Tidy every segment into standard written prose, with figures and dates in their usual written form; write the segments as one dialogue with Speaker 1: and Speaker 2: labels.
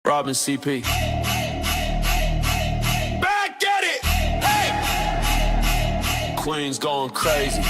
Speaker 1: Robin CP. Back at it! Hey! Queens going crazy.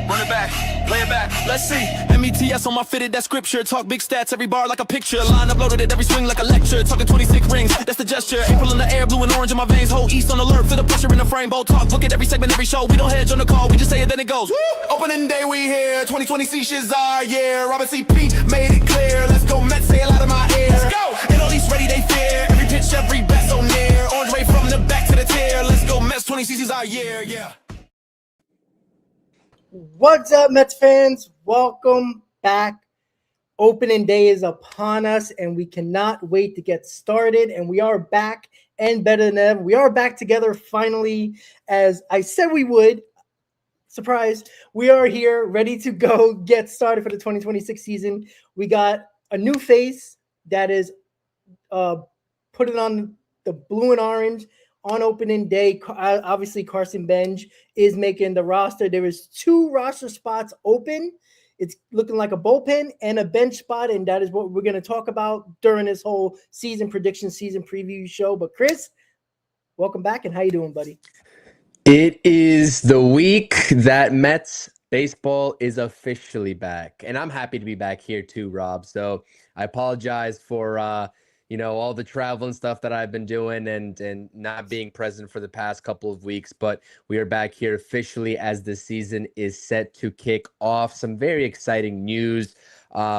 Speaker 1: Run it back, play it back, let's see. METS on my fitted, that scripture. Talk big stats, every bar like a picture. Line uploaded at every swing like a lecture. Talking 26 rings, that's the gesture. April in the air, blue and orange in my veins. Whole East on alert, feel the pressure in the frame. Bold talk, look at every segment, every show. We don't hedge on the call, we just say it, then it goes. Woo! Opening day, we here. 2020 shit's our year. Robin CP made it clear. Let's go, Mets, say a lot of my ear. Let's go! And all these ready, they fear. Every pitch, every bat so near. Orange way from the back to the tier. Let's go, Mets, 20 our year, yeah.
Speaker 2: What's up, Mets fans? Welcome back. Opening day is upon us, and we cannot wait to get started. And we are back and better than ever. We are back together finally, as I said we would. Surprise. We are here, ready to go get started for the 2026 season. We got a new face that is putting on the blue and orange on opening day. Obviously, Carson Benj is making the roster. There is 2 roster spots open. It's looking like a bullpen and a bench spot, and that is what we're going to talk about during this whole season prediction, season preview show. But Chris, welcome back, and how you doing, buddy?
Speaker 3: It is the week that Mets baseball is officially back, and I'm happy to be back here too, Rob. So I apologize for all the travel and stuff that I've been doing and not being present for the past couple of weeks, but we are back here officially as the season is set to kick off. Some very exciting news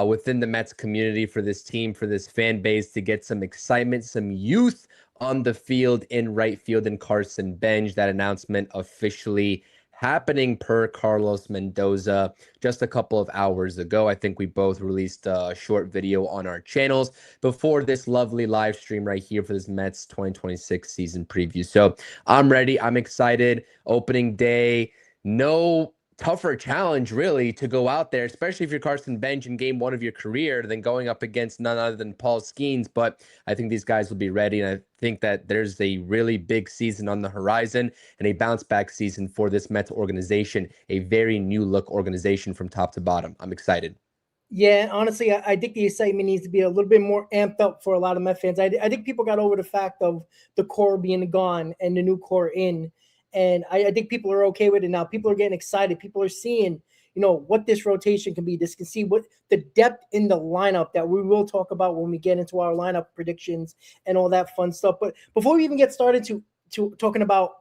Speaker 3: within the Mets community for this team, for this fan base, to get some excitement, some youth on the field in right field in Carson Benj. That announcement officially happening per Carlos Mendoza just a couple of hours ago. I think we both released a short video on our channels before this lovely live stream right here for this Mets 2026 season preview. So I'm ready. I'm excited. Opening day. No tougher challenge really to go out there, especially if you're Carson Benj in game 1 of your career, than going up against none other than Paul Skeens. But I think these guys will be ready, and I think that there's a really big season on the horizon and a bounce back season for this Mets organization, a very new look organization from top to bottom. I'm excited.
Speaker 2: Yeah, honestly, I think the excitement needs to be a little bit more amped up for a lot of Mets fans. I think people got over the fact of the core being gone and the new core in. And I think people are okay with it now. People are getting excited. People are seeing, what this rotation can be. This can see what the depth in the lineup that we will talk about when we get into our lineup predictions and all that fun stuff. But before we even get started to talking about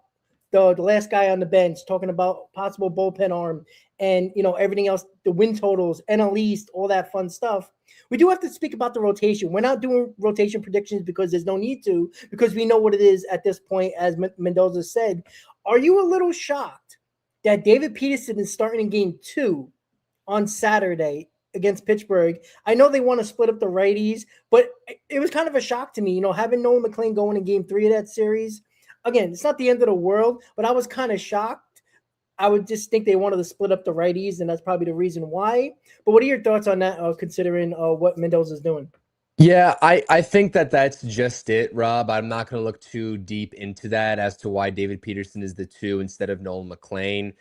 Speaker 2: the last guy on the bench, talking about possible bullpen arm and, everything else, the win totals, NL East, all that fun stuff, we do have to speak about the rotation. We're not doing rotation predictions because there's no need to, because we know what it is at this point, as Mendoza said. Are you a little shocked that David Peterson is starting in game 2 on Saturday against Pittsburgh? I know they want to split up the righties, but it was kind of a shock to me, having Nolan McLean going in game 3 of that series. Again, it's not the end of the world, but I was kind of shocked. I would just think they wanted to split up the righties, and that's probably the reason why. But what are your thoughts on that, considering what Mendoza's doing?
Speaker 3: Yeah, I think that that's just it, Rob. I'm not going to look too deep into that as to why David Peterson is the 2 instead of Nolan McLean.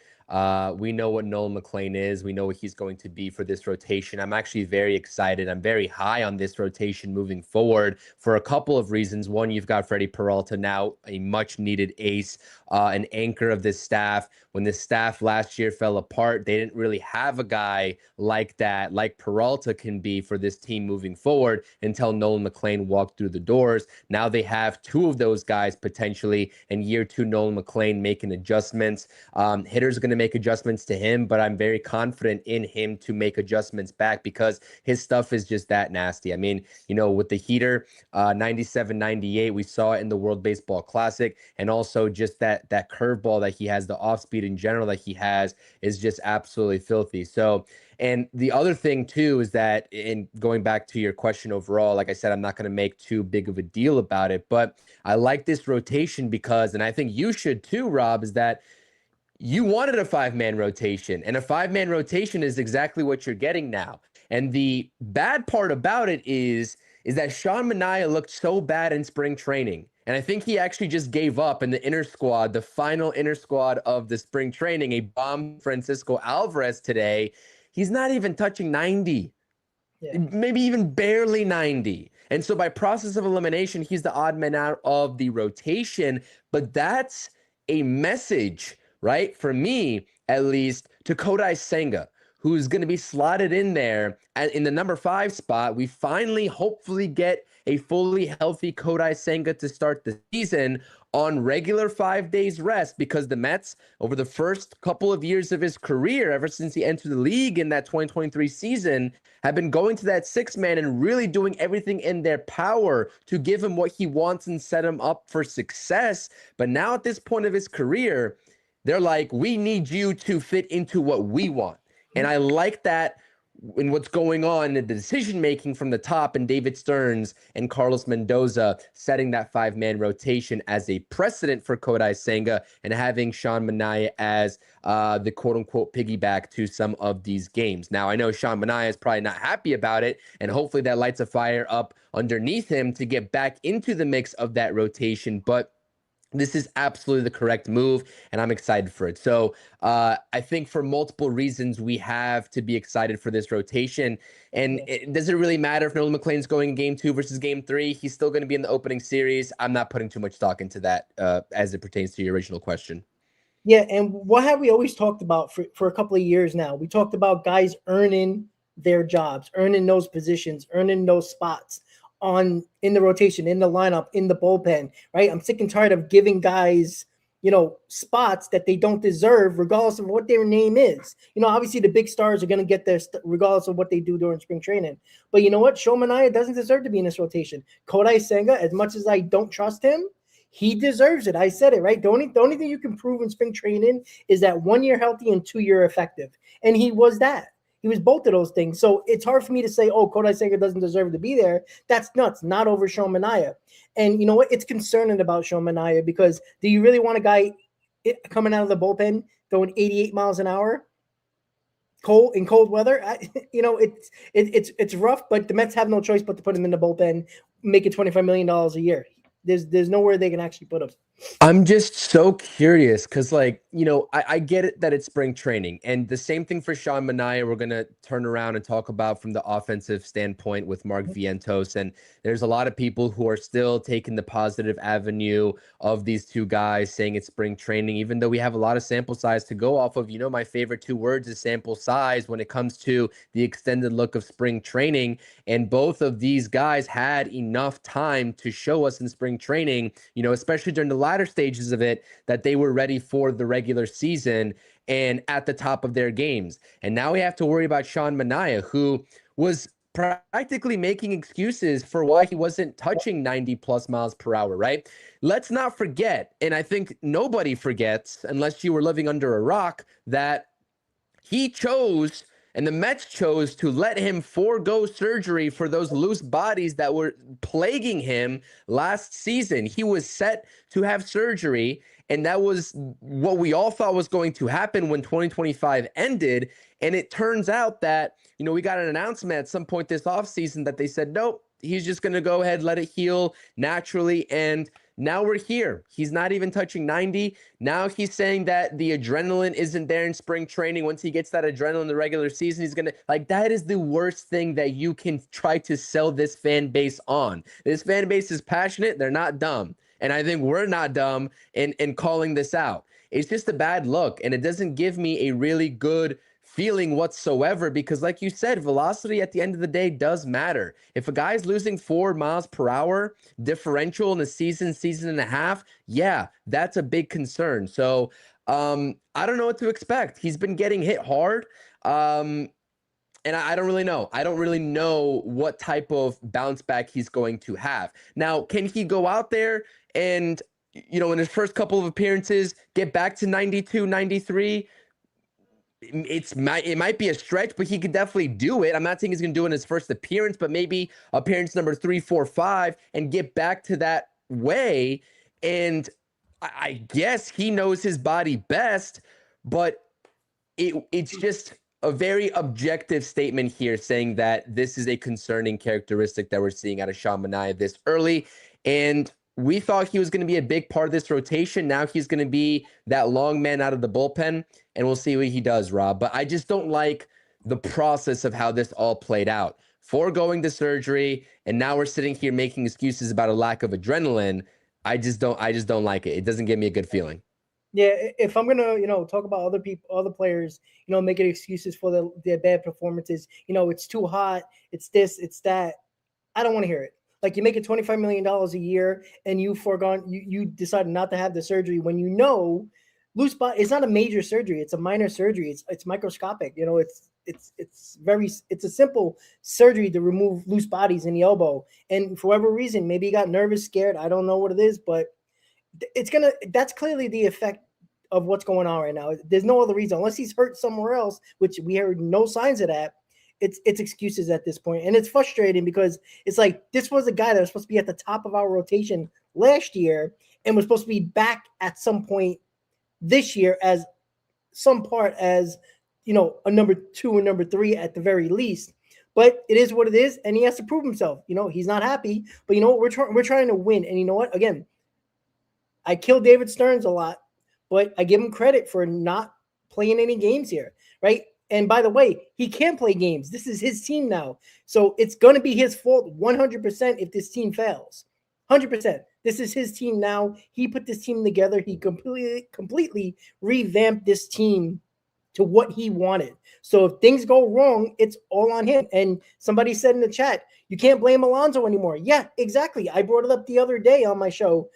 Speaker 3: We know what Nolan McLean is. We know what he's going to be for this rotation. I'm actually very excited. I'm very high on this rotation moving forward for a couple of reasons. One, you've got Freddie Peralta now, a much-needed ace, an anchor of this staff. When this staff last year fell apart, they didn't really have a guy like that, like Peralta can be for this team moving forward until Nolan McLean walked through the doors. Now they have 2 of those guys potentially, and year 2, Nolan McLean making adjustments. Hitters are going to make adjustments to him, but I'm very confident in him to make adjustments back because his stuff is just that nasty. I mean, with the heater, 97, 98, we saw it in the World Baseball Classic, and also just that curveball that he has, the off speed in general that he has, is just absolutely filthy. So, and the other thing too is that, in going back to your question overall, like I said, I'm not going to make too big of a deal about it, but I like this rotation because, and I think you should too, Rob, is that you wanted a 5-man rotation, and a 5-man rotation is exactly what you're getting now. And the bad part about it is that Sean Manaea looked so bad in spring training. And I think he actually just gave up in the inner squad, the final inner squad of the spring training, a bomb Francisco Alvarez today. He's not even touching 90, maybe even barely 90. And so by process of elimination, he's the odd man out of the rotation. But that's a message, right? For me, at least, to Kodai Senga, who's going to be slotted in there in the number 5 spot. We finally, hopefully, get a fully healthy Kodai Senga to start the season on regular 5 days rest, because the Mets, over the first couple of years of his career, ever since he entered the league in that 2023 season, have been going to that 6-man and really doing everything in their power to give him what he wants and set him up for success. But now at this point of his career, they're like, we need you to fit into what we want. And I like that in what's going on in the decision-making from the top, and David Stearns and Carlos Mendoza setting that 5-man rotation as a precedent for Kodai Senga, and having Sean Manaea as the quote-unquote piggyback to some of these games. Now, I know Sean Manaea is probably not happy about it, and hopefully that lights a fire up underneath him to get back into the mix of that rotation, but this is absolutely the correct move, and I'm excited for it. So I think for multiple reasons, we have to be excited for this rotation. And it doesn't really matter if Nolan McLean's going in game 2 versus game 3. He's still going to be in the opening series. I'm not putting too much stock into that as it pertains to your original question.
Speaker 2: Yeah, and what have we always talked about for a couple of years now? We talked about guys earning their jobs, earning those positions, earning those spots in the rotation, in the lineup, in the bullpen, right? I'm sick and tired of giving guys, spots that they don't deserve, regardless of what their name is. Obviously the big stars are going to get their regardless of what they do during spring training. But you know what? Sho Manaea doesn't deserve to be in this rotation. Kodai Senga, as much as I don't trust him, he deserves it. I said it, right? The only thing you can prove in spring training is that 1 year healthy and 2 year effective. And he was that. He was both of those things. So it's hard for me to say, oh, Kodai Senga doesn't deserve to be there. That's nuts. Not over Sean Manaea. And you know what? It's concerning about Sean Manaea, because do you really want a guy coming out of the bullpen going 88 miles an hour in cold weather? It's rough, but the Mets have no choice but to put him in the bullpen, make it $25 million a year. There's nowhere they can actually put him.
Speaker 3: I'm just so curious because, I get it that it's spring training, and the same thing for Sean Manaea. We're going to turn around and talk about from the offensive standpoint with Mark Vientos, and there's a lot of people who are still taking the positive avenue of these two guys, saying it's spring training, even though we have a lot of sample size to go off of. My favorite 2 words is sample size when it comes to the extended look of spring training, and both of these guys had enough time to show us in spring training, especially during the latter stages of it, that they were ready for the regular season and at the top of their games. And now we have to worry about Sean Manaea, who was practically making excuses for why he wasn't touching 90 plus miles per hour, right? Let's not forget, and I think nobody forgets, unless you were living under a rock, that he chose, and the Mets chose, to let him forego surgery for those loose bodies that were plaguing him last season. He was set to have surgery, and that was what we all thought was going to happen when 2025 ended. And it turns out that, we got an announcement at some point this offseason that they said, nope, he's just going to go ahead, let it heal naturally. And now we're here. He's not even touching 90. Now he's saying that the adrenaline isn't there in spring training. Once he gets that adrenaline in the regular season, he's going to, that is the worst thing that you can try to sell this fan base on. This fan base is passionate. They're not dumb. And I think we're not dumb in calling this out. It's just a bad look. And it doesn't give me a really good feeling whatsoever, because like you said, velocity at the end of the day does matter. If a guy's losing 4 miles per hour differential in a season and a half, yeah, that's a big concern. So I don't know what to expect. He's been getting hit hard. And I don't really know. I don't really know what type of bounce back he's going to have. Now, can he go out there and, in his first couple of appearances, get back to 92, 93? It might be a stretch, but he could definitely do it. I'm not saying he's going to do it in his first appearance, but maybe appearance number 3, 4, 5, and get back to that way. And I guess he knows his body best, but it's just a very objective statement here saying that this is a concerning characteristic that we're seeing out of Sean Manaea this early. And we thought he was going to be a big part of this rotation. Now he's going to be that long man out of the bullpen, and we'll see what he does, Rob. But I just don't like the process of how this all played out. foregoing the surgery, and now we're sitting here making excuses about a lack of adrenaline. I just don't like it. It doesn't give me a good feeling.
Speaker 2: Yeah, if I'm gonna, talk about other people, other players, making excuses for their bad performances, it's too hot, it's this, it's that. I don't want to hear it. Like, you're making $25 million a year and you decided not to have the surgery when loose body. It's not a major surgery. It's a minor surgery. It's microscopic. It's a simple surgery to remove loose bodies in the elbow. And for whatever reason, maybe he got nervous, scared. I don't know what it is, but that's clearly the effect of what's going on right now. There's no other reason unless he's hurt somewhere else, which we heard no signs of that. It's excuses at this point. And it's frustrating because it's like, this was a guy that was supposed to be at the top of our rotation last year and was supposed to be back at some point this year as a number 2 or number 3 at the very least. But it is what it is, and he has to prove himself. He's not happy, but you know what? We're trying to win. And you know what? Again, I kill David Stearns a lot, but I give him credit for not playing any games here, right? And by the way, he can't play games. This is his team now. So it's going to be his fault 100% if this team fails. 100%. This is his team now. He put this team together. He completely revamped this team to what he wanted. So if things go wrong, it's all on him. And somebody said in the chat, you can't blame Alonso anymore. Yeah, exactly. I brought it up the other day on my show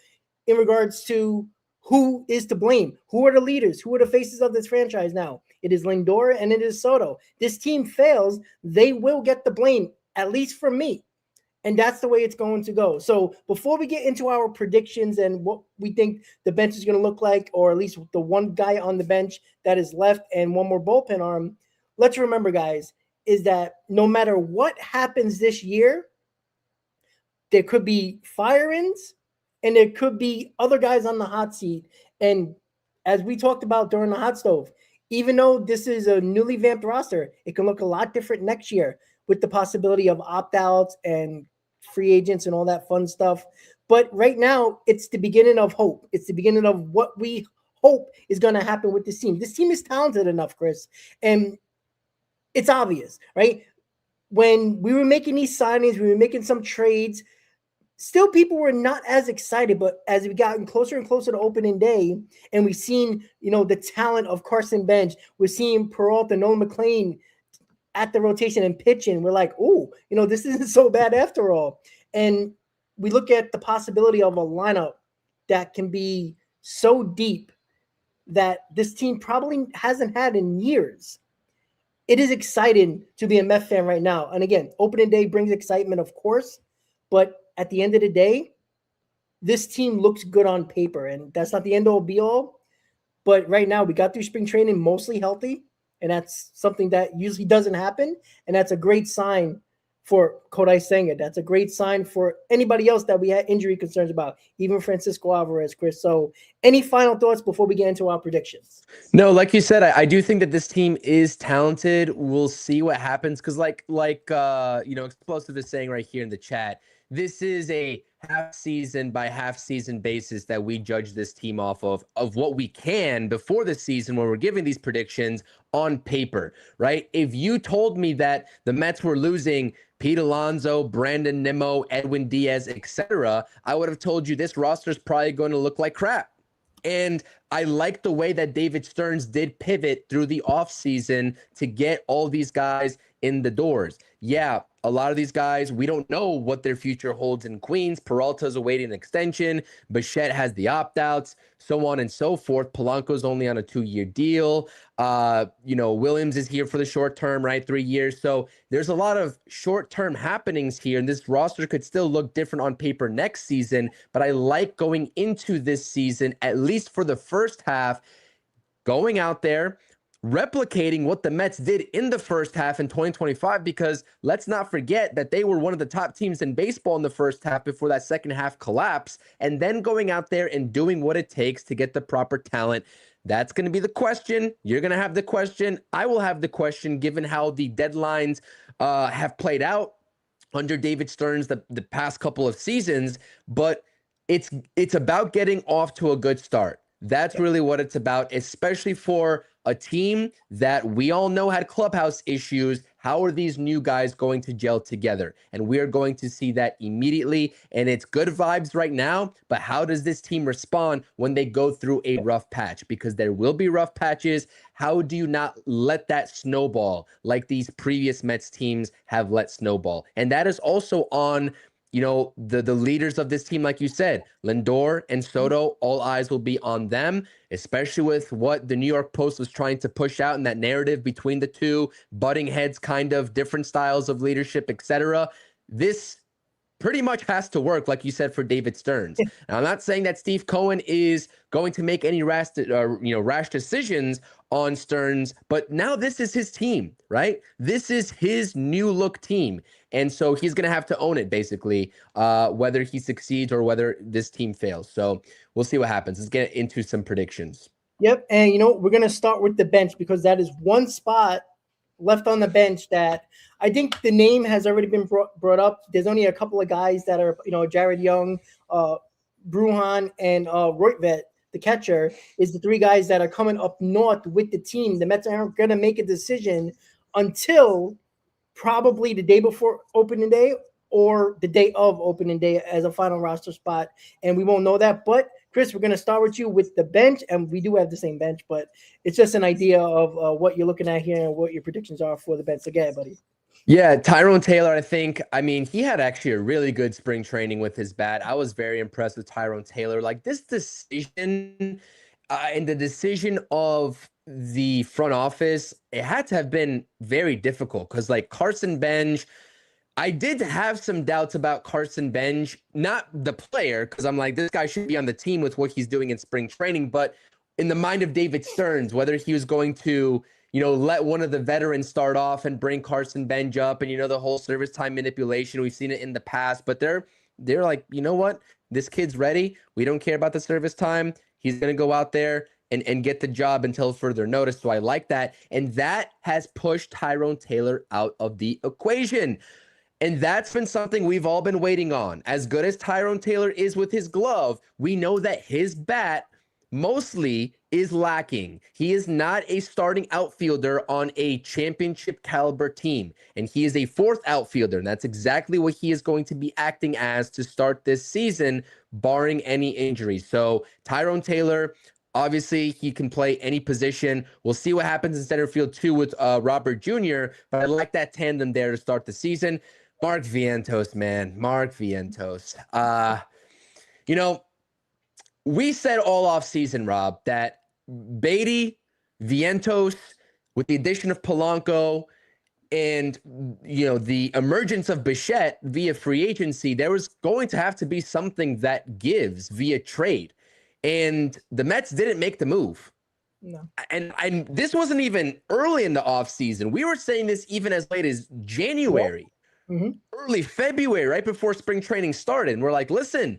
Speaker 2: in regards to who is to blame. Who are the leaders? Who are the faces of this franchise now? It is Lindor and it is Soto. This team fails, they will get the blame, at least from me. And that's the way it's going to go. So before we get into our predictions and what we think the bench is going to look like, or at least the one guy on the bench that is left and one more bullpen arm, let's remember, guys, is that no matter what happens this year, there could be fire-ins and there could be other guys on the hot seat. And as we talked about during the hot stove, even though this is a newly vamped roster, it can look a lot different next year with the possibility of opt-outs and free agents and all that fun stuff. But right now, it's the beginning of hope. It's the beginning of what we hope is going to happen with this team. This team is talented enough, Chris, and it's obvious, right? When we were making these signings, we were making some trades, still people were not as excited, but as we gotten closer and closer to opening day and we've seen, the talent of Carson Bench, we're seeing Peralta, Nolan McLean at the rotation and pitching, we're like, oh, this isn't so bad after all. And we look at the possibility of a lineup that can be so deep that this team probably hasn't had in years. It is exciting to be a Mets fan right now. And again, opening day brings excitement, of course, but at the end of the day, this team looks good on paper, and that's not the end all be all. But right now, we got through spring training mostly healthy, and that's something that usually doesn't happen. And that's a great sign for Kodai Senga. That's a great sign for anybody else that we had injury concerns about, even Francisco Alvarez, Chris. So any final thoughts before we get into our predictions?
Speaker 3: No, like you said, I do think that this team is talented. We'll see what happens because like Explosive is saying right here in the chat, this is a half season by half season basis that we judge this team off of what we can before the season when we're giving these predictions on paper, right? If you told me that the Mets were losing Pete Alonso, Brandon Nimmo, Edwin Diaz, etc., I would have told you this roster is probably going to look like crap. And I like the way that David Stearns did pivot through the offseason to get all these guys in the doors. Yeah, a lot of these guys, we don't know what their future holds in Queens. Peralta's awaiting an extension. Bichette has the opt-outs, so on and so forth. Polanco's only on a 2-year deal. Williams is here for the short term, right? 3 years. So there's a lot of short-term happenings here, and this roster could still look different on paper next season. But I like going into this season, at least for the first half, going out there, replicating what the Mets did in the first half in 2025, because let's not forget that they were one of the top teams in baseball in the first half before that second half collapse, and then going out there and doing what it takes to get the proper talent. That's going to be the question. You're going to have the question. I will have the question, given how the deadlines have played out under David Stearns the past couple of seasons. But it's about getting off to a good start. That's really what it's about, especially for a team that we all know had clubhouse issues. How are these new guys going to gel together? And we're going to see that immediately. And it's good vibes right now, but how does this team respond when they go through a rough patch? Because there will be rough patches. How do you not let that snowball like these previous Mets teams have let snowball? And that is also on the leaders of this team, like you said, Lindor and Soto. All eyes will be on them, especially with what the New York Post was trying to push out in that narrative between the two, butting heads, kind of different styles of leadership, etc. This pretty much has to work, like you said, for David Stearns. Now, I'm not saying that Steve Cohen is going to make any rash decisions on Stearns, but now this is his team, right? This is his new look team. And so he's going to have to own it, basically, whether he succeeds or whether this team fails. So we'll see what happens. Let's get into some predictions.
Speaker 2: Yep. And, we're going to start with the bench because that is one spot left on the bench that I think the name has already been brought up. There's only a couple of guys that are, Jared Young, Bruhan, and Roitvet, the catcher, is the three guys that are coming up north with the team. The Mets aren't going to make a decision until probably the day before opening day or the day of opening day as a final roster spot. And we won't know that. But Chris, we're going to start with you with the bench, and we do have the same bench, but it's just an idea of what you're looking at here and what your predictions are for the bench. So, go ahead, buddy.
Speaker 3: Yeah, Tyrone Taylor, I mean, he had actually a really good spring training with his bat. I was very impressed with Tyrone Taylor. Like, this decision and the decision of the front office, it had to have been very difficult because, like, Carson Bench, I did have some doubts about Carson Bench, not the player, because I'm like, this guy should be on the team with what he's doing in spring training, but in the mind of David Stearns, whether he was going to, let one of the veterans start off and bring Carson Bench up and, the whole service time manipulation. We've seen it in the past, but they're like, you know what? This kid's ready. We don't care about the service time. He's going to go out there and get the job until further notice. So I like that. And that has pushed Tyrone Taylor out of the equation. And that's been something we've all been waiting on. As good as Tyrone Taylor is with his glove, we know that his bat mostly is lacking. He is not a starting outfielder on a championship caliber team. And he is a fourth outfielder. And that's exactly what he is going to be acting as to start this season, barring any injuries. So Tyrone Taylor, obviously, he can play any position. We'll see what happens in center field too with Robert Jr., but I like that tandem there to start the season. Mark Vientos, man. Mark Vientos. We said all off season, Rob, that Beatty, Vientos, with the addition of Polanco and, the emergence of Bichette via free agency, there was going to have to be something that gives via trade. And the Mets didn't make the move. No. And this wasn't even early in the offseason. We were saying this even as late as January. Mm-hmm. Early February, right before spring training started. And we're like, listen,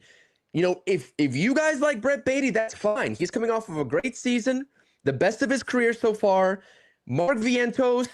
Speaker 3: if you guys like Brett Beatty, that's fine. He's coming off of a great season, the best of his career so far. Mark Vientos,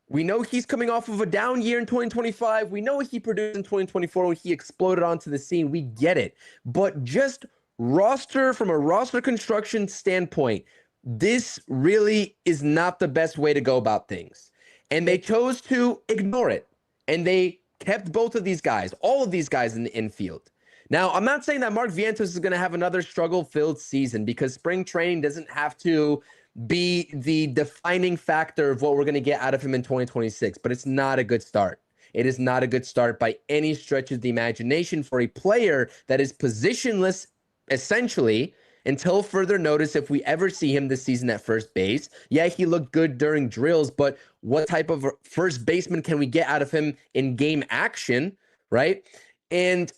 Speaker 3: we know he's coming off of a down year in 2025. We know what he produced in 2024 when he exploded onto the scene. We get it. But just from a roster construction standpoint, this really is not the best way to go about things. And they chose to ignore it. And they kept both of these guys, all of these guys in the infield. Now, I'm not saying that Mark Vientos is going to have another struggle-filled season because spring training doesn't have to be the defining factor of what we're going to get out of him in 2026, but it's not a good start. It is not a good start by any stretch of the imagination for a player that is positionless, essentially, until further notice if we ever see him this season at first base. Yeah, he looked good during drills, but what type of first baseman can we get out of him in game action, right? And,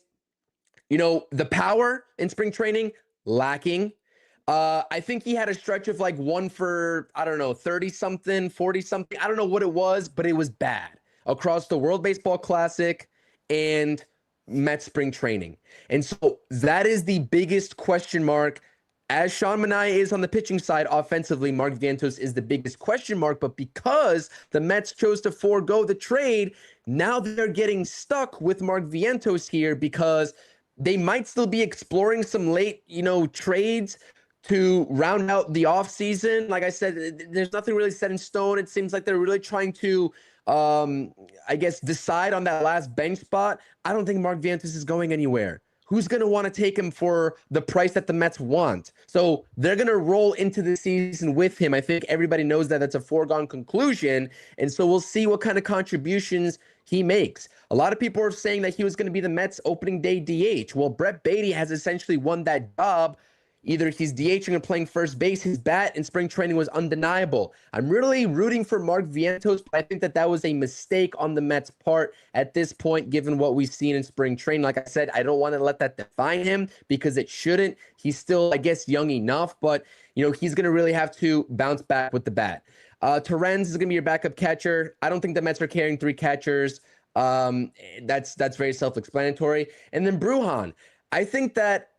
Speaker 3: the power in spring training, lacking. I think he had a stretch of like 1 for, 30-something, 40-something. I don't know what it was, but it was bad across the World Baseball Classic and Mets spring training. And so that is the biggest question mark. As Sean Manaea is on the pitching side offensively, Mark Vientos is the biggest question mark. But because the Mets chose to forego the trade, now they're getting stuck with Mark Vientos here because they might still be exploring some late, trades to round out the offseason. Like I said, there's nothing really set in stone. It seems like they're really trying to, I guess, decide on that last bench spot. I don't think Mark Vientos is going anywhere. Who's going to want to take him for the price that the Mets want? So they're going to roll into the season with him. I think everybody knows that that's a foregone conclusion. And so we'll see what kind of contributions he makes. A lot of people are saying that he was going to be the Mets opening day DH. Well, Brett Beatty has essentially won that job. Either he's DHing or playing first base. His bat in spring training was undeniable. I'm really rooting for Mark Vientos, but I think that was a mistake on the Mets' part at this point, given what we've seen in spring training. Like I said, I don't want to let that define him because it shouldn't. He's still, I guess, young enough, but he's going to really have to bounce back with the bat. Torrens is going to be your backup catcher. I don't think the Mets are carrying 3 catchers. That's very self-explanatory. And then Brujan, I think that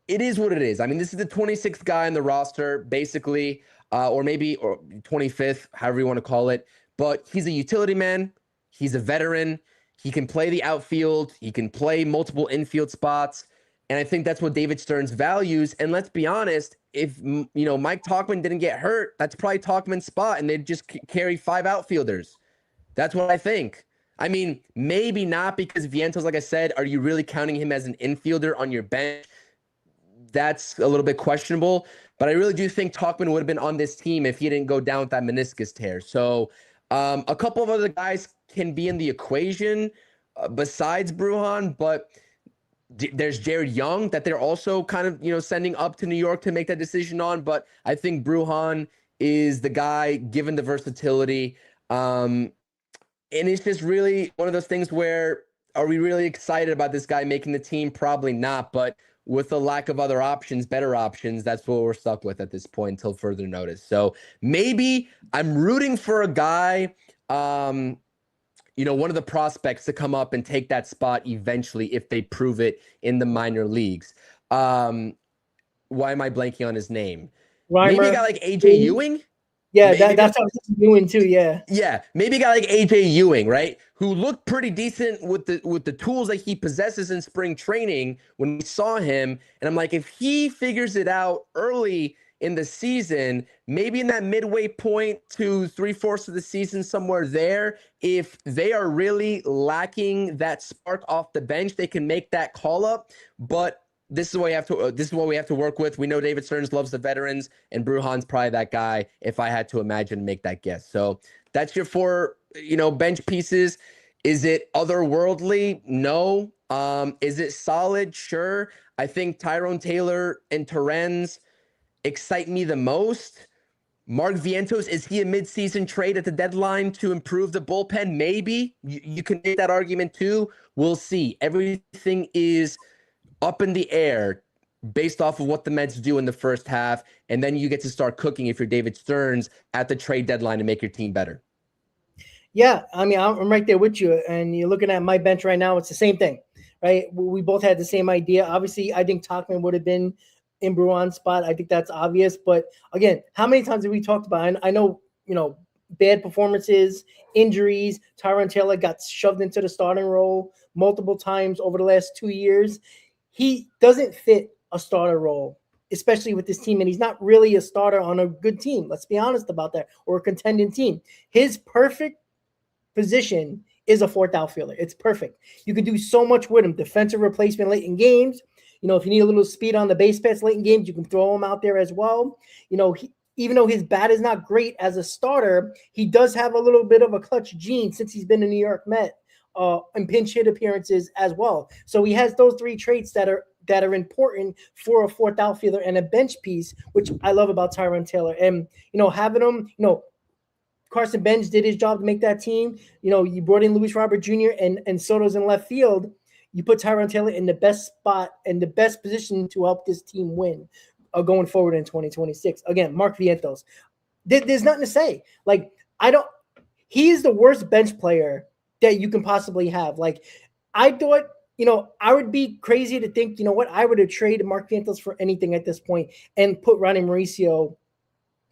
Speaker 3: it is what it is. I mean, this is the 26th guy on the roster, basically, or 25th, however you want to call it. But he's a utility man. He's a veteran. He can play the outfield. He can play multiple infield spots. And I think that's what David Stearns values. And let's be honest, if Mike Tauchman didn't get hurt, that's probably Tauchman's spot, and they'd just carry 5 outfielders. That's what I think. I mean, maybe not, because Vientos, like I said, are you really counting him as an infielder on your bench? That's a little bit questionable, but I really do think Tauchman would have been on this team if he didn't go down with that meniscus tear. So a couple of other guys can be in the equation besides Brujan, but there's Jared Young that they're also kind of, sending up to New York to make that decision on. But I think Brujan is the guy, given the versatility. And it's just really one of those things where, are we really excited about this guy making the team? Probably not, but with the lack of other options, better options, that's what we're stuck with at this point until further notice. So maybe I'm rooting for a guy, one of the prospects to come up and take that spot eventually if they prove it in the minor leagues. Why am I blanking on his name?
Speaker 2: Reimer.
Speaker 3: Maybe a guy like AJ Ewing?
Speaker 2: Yeah, that's what I was doing too. Yeah.
Speaker 3: Yeah, maybe a guy like AJ Ewing, right? Who looked pretty decent with the tools that he possesses in spring training when we saw him. And I'm like, if he figures it out early in the season, maybe in that midway point to 3/4 of the season, somewhere there, if they are really lacking that spark off the bench, they can make that call up. But this is what we have to work with. We know David Stearns loves the veterans, and Brujan's probably that guy, if I had to imagine, make that guess. So that's your 4, bench pieces. Is it otherworldly? No. Is it solid? Sure. I think Tyrone Taylor and Torrens excite me the most. Mark Vientos, is he a midseason trade at the deadline to improve the bullpen? Maybe. You can make that argument too. We'll see. Everything is up in the air based off of what the Mets do in the first half, and then you get to start cooking if you're David Stearns at the trade deadline to make your team better.
Speaker 2: Yeah, I mean, I'm right there with you, and you're looking at my bench right now. It's the same thing, right? We both had the same idea. Obviously, I think Tauchman would have been in Brujan's spot. I think that's obvious. But again, how many times have we talked about it? I know, bad performances, injuries. Tyrone Taylor got shoved into the starting role multiple times over the last 2 years. He doesn't fit a starter role, especially with this team, and he's not really a starter on a good team. Let's be honest about that, or a contending team. His perfect position is a 4th outfielder. It's perfect. You can do so much with him. Defensive replacement late in games. If you need a little speed on the base paths late in games, you can throw him out there as well. Even though his bat is not great as a starter, he does have a little bit of a clutch gene since he's been a New York Met. And pinch hit appearances as well. So he has those 3 traits that are important for a 4th outfielder and a bench piece, which I love about Tyrone Taylor. And having him, Carson Benz did his job to make that team. You brought in Luis Robert Jr. and Soto's in left field. You put Tyrone Taylor in the best spot and the best position to help this team win going forward in 2026. Again, Mark Vientos. There's nothing to say. Like, he is the worst bench player that you can possibly have. Like, I thought, I would be crazy to think, I would have traded Mark Vientos for anything at this point and put Ronnie Mauricio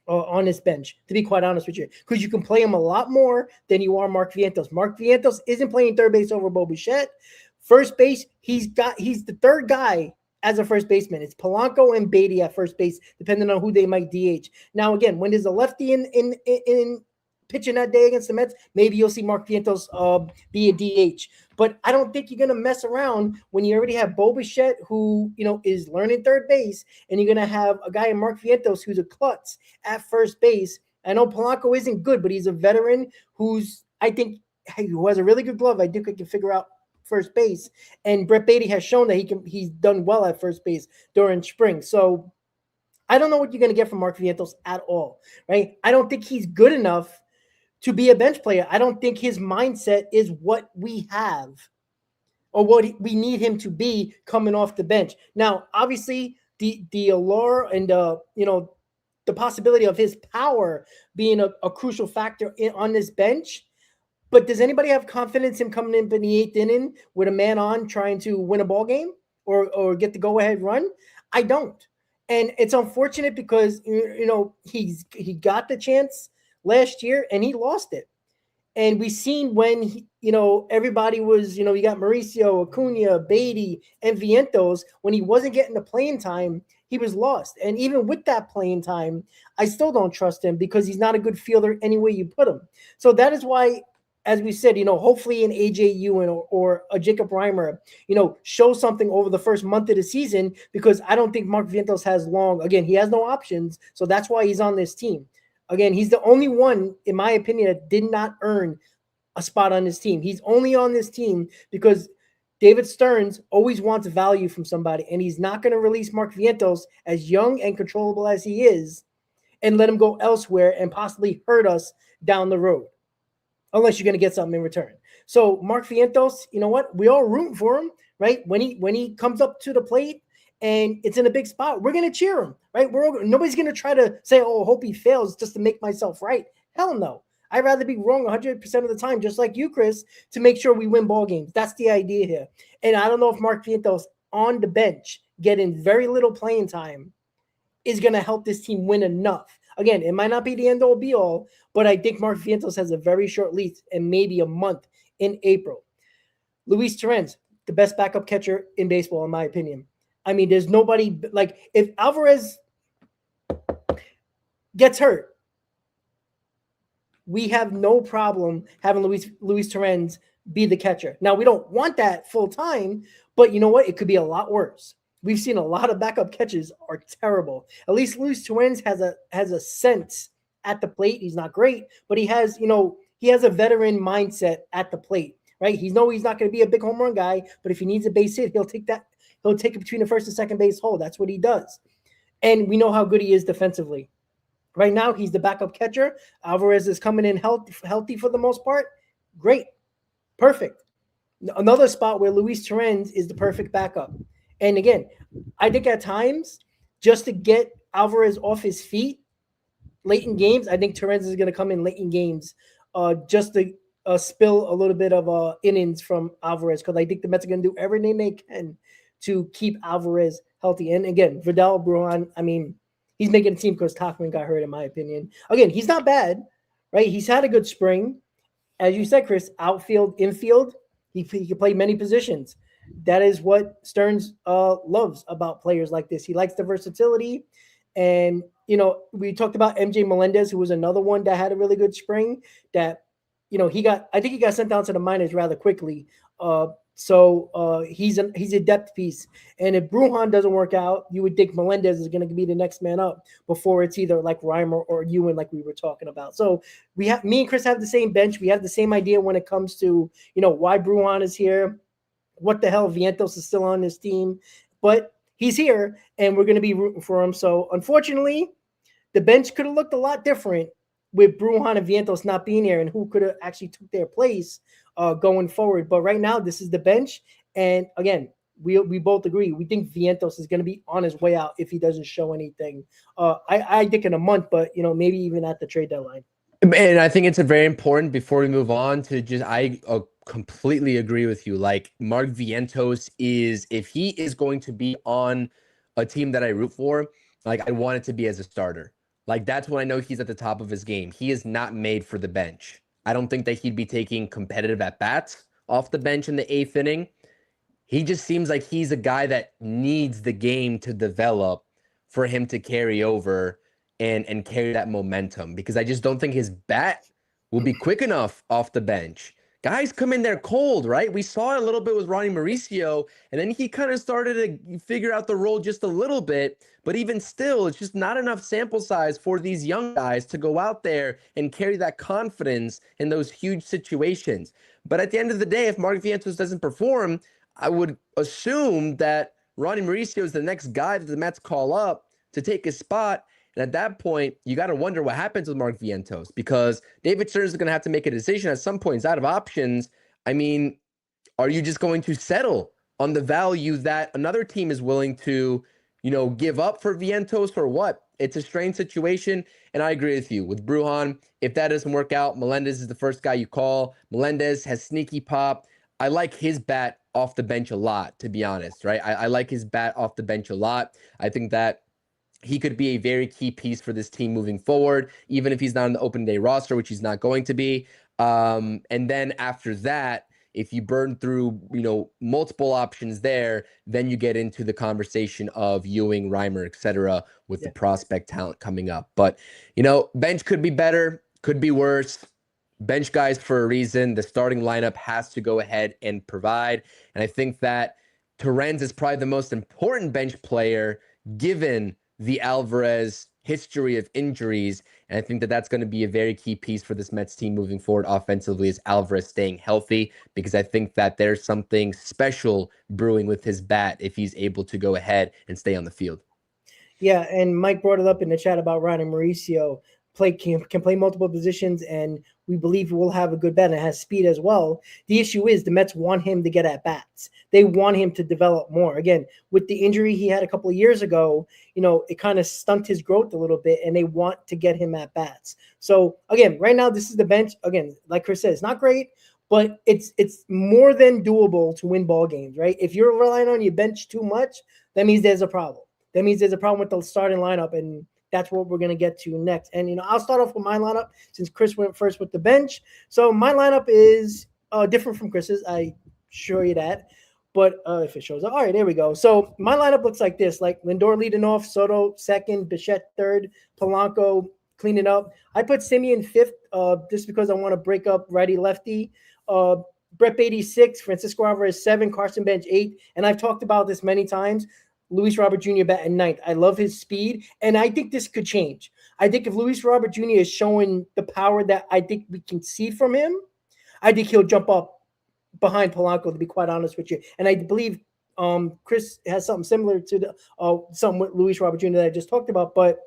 Speaker 2: on his bench, to be quite honest with you, because you can play him a lot more than you are Mark Vientos. Mark Vientos isn't playing third base over Bo Bichette. First base, he's the 3rd guy as a first baseman. It's Polanco and Beatty at first base, depending on who they might DH. Now, again, when there's a lefty in pitching that day against the Mets, maybe you'll see Mark Vientos be a DH. But I don't think you're going to mess around when you already have Bo Bichette, who, is learning third base, and you're going to have a guy in Mark Vientos who's a klutz at first base. I know Polanco isn't good, but he's a veteran who has a really good glove. I think I can figure out first base. And Brett Beatty has shown that he's done well at first base during spring. So I don't know what you're going to get from Mark Vientos at all, right? I don't think he's good enough to be a bench player. I don't think his mindset is what we have or what we need him to be coming off the bench. Now, obviously, the allure and the possibility of his power being a crucial factor on this bench. But does anybody have confidence in coming in the eighth inning with a man on trying to win a ball game or get the go-ahead run? I don't. And it's unfortunate because, he got the chance last year and he lost it. And we seen when, everybody was, you got Mauricio, Acuna, Beatty, and Vientos, when he wasn't getting the playing time, he was lost. And even with that playing time, I still don't trust him because he's not a good fielder any way you put him. So that is why, as we said, hopefully an AJ Ewan or a Jacob Reimer, show something over the first month of the season, because I don't think Mark Vientos has long. Again, he has no options, so that's why he's on this team. Again, he's the only one, in my opinion, that did not earn a spot on this team. He's only on this team because David Stearns always wants value from somebody, and he's not going to release Mark Vientos, as young and controllable as he is, and let him go elsewhere and possibly hurt us down the road, unless you're going to get something in return. So Mark Vientos, you know what? We all rooting for him, right? When he comes up to the plate and it's in a big spot, we're going to cheer him, right? Nobody's going to try to say, oh, hope he fails just to make myself right. Hell no. I'd rather be wrong 100% of the time, just like you, Chris, to make sure we win ball games. That's the idea here. And I don't know if Mark Vientos on the bench, getting very little playing time, is going to help this team win enough. Again, it might not be the end-all be-all, but I think Mark Vientos has a very short lease and maybe a month in April. Luis Torrens, the best backup catcher in baseball, in my opinion. I mean, there's nobody – like, if Alvarez gets hurt, we have no problem having Luis Torrens be the catcher. Now, we don't want that full-time, but you know what? It could be a lot worse. We've seen a lot of backup catches are terrible. At least Luis Torrens has a sense at the plate. He's not great, but he has a veteran mindset at the plate, right? He's not going to be a big home run guy, but if he needs a base hit, he'll take that. He'll take it between the first and second base hole. That's what he does. And we know how good he is defensively. Right now, he's the backup catcher. Alvarez is coming in healthy for the most part. Great. Perfect. Another spot where Luis Torrens is the perfect backup. And again, I think at times, just to get Alvarez off his feet late in games, I think Torrens is going to come in late in games just to spill a little bit of innings from Alvarez, because I think the Mets are going to do everything they can to keep Alvarez healthy. And again, Vidal Brujan, I mean, he's making a team because Tachman got hurt, in my opinion. Again, he's not bad, right? He's had a good spring. As you said, Chris, outfield, infield, he can play many positions. That is what Stearns loves about players like this. He likes the versatility. And, we talked about MJ Melendez, who was another one that had a really good spring that, I think he got sent down to the minors rather quickly. So he's a depth piece. And if Brujan doesn't work out, you would think Melendez is going to be the next man up before it's either like Reimer or Ewan, like we were talking about. So me and Chris have the same bench. We have the same idea when it comes to, why Brujan is here. What the hell, Vientos is still on this team. But he's here, and we're going to be rooting for him. So unfortunately, the bench could have looked a lot different with Brujan and Vientos not being here, and who could have actually took their place going forward. But right now, this is the bench. And again, we both agree. We think Vientos is going to be on his way out if he doesn't show anything. I think in a month, but maybe even at the trade deadline.
Speaker 3: And I think it's a very important, before we move on, to I completely agree with you. Like, Mark Vientos is, if he is going to be on a team that I root for, like, I want it to be as a starter. Like, that's when I know he's at the top of his game. He is not made for the bench. I don't think that he'd be taking competitive at-bats off the bench in the 8th inning. he just seems like he's a guy that needs the game to develop for him to carry over and carry that momentum, because I just don't think his bat will be quick enough off the bench. Guys come in there cold, right? We saw it a little bit with Ronnie Mauricio, and then he kind of started to figure out the role just a little bit. But even still, it's just not enough sample size for these young guys to go out there and carry that confidence in those huge situations. But at the end of the day, if Mark Vientos doesn't perform, I would assume that Ronnie Mauricio is the next guy that the Mets call up to take his spot. And at that point, you got to wonder what happens with Mark Vientos, because David Stearns is going to have to make a decision at some point. He's out of options. I mean, are you just going to settle on the value that another team is willing to, give up for Vientos, or what? It's a strange situation. And I agree with you with Brujan. If that doesn't work out, Melendez is the first guy you call. Melendez has sneaky pop. I like his bat off the bench a lot, to be honest, right? I like his bat off the bench a lot. I think that he could be a very key piece for this team moving forward, even if he's not on the opening day roster, which he's not going to be. And then after that, if you burn through, multiple options there, then you get into the conversation of Ewing, Reimer, etc., with the prospect talent coming up. But, bench could be better, could be worse. Bench guys for a reason. The starting lineup has to go ahead and provide. And I think that Torrens is probably the most important bench player given the Alvarez history of injuries. And I think that that's going to be a very key piece for this Mets team moving forward offensively, is Alvarez staying healthy, because I think that there's something special brewing with his bat if he's able to go ahead and stay on the field.
Speaker 2: Yeah, and Mike brought it up in the chat about Ronnie Mauricio. Can play multiple positions, and we believe will have a good bat and has speed as well. The issue is the Mets want him to get at bats. They want him to develop more. Again, with the injury he had a couple of years ago, it kind of stunted his growth a little bit, and they want to get him at bats. So again, right now this is the bench. Again, like Chris said, it's not great, but it's more than doable to win ball games, right? If you're relying on your bench too much, that means there's a problem. That means there's a problem with the starting lineup, and that's what we're going to get to next. And, I'll start off with my lineup since Chris went first with the bench. So my lineup is different from Chris's. I show you that. But if it shows up. All right, there we go. So my lineup looks like this. Like Lindor leading off, Soto second, Bichette third, Polanco cleaning up. I put Simeon fifth just because I want to break up righty-lefty. Brett Beatty 6, Francisco Alvarez 7, Carson Bench 8. And I've talked about this many times. Luis Robert Jr. batting 9th. I love his speed, and I think this could change. I think if Luis Robert Jr. is showing the power that I think we can see from him, I think he'll jump up behind Polanco, to be quite honest with you. And I believe Chris has something similar to the something with Luis Robert Jr. that I just talked about, but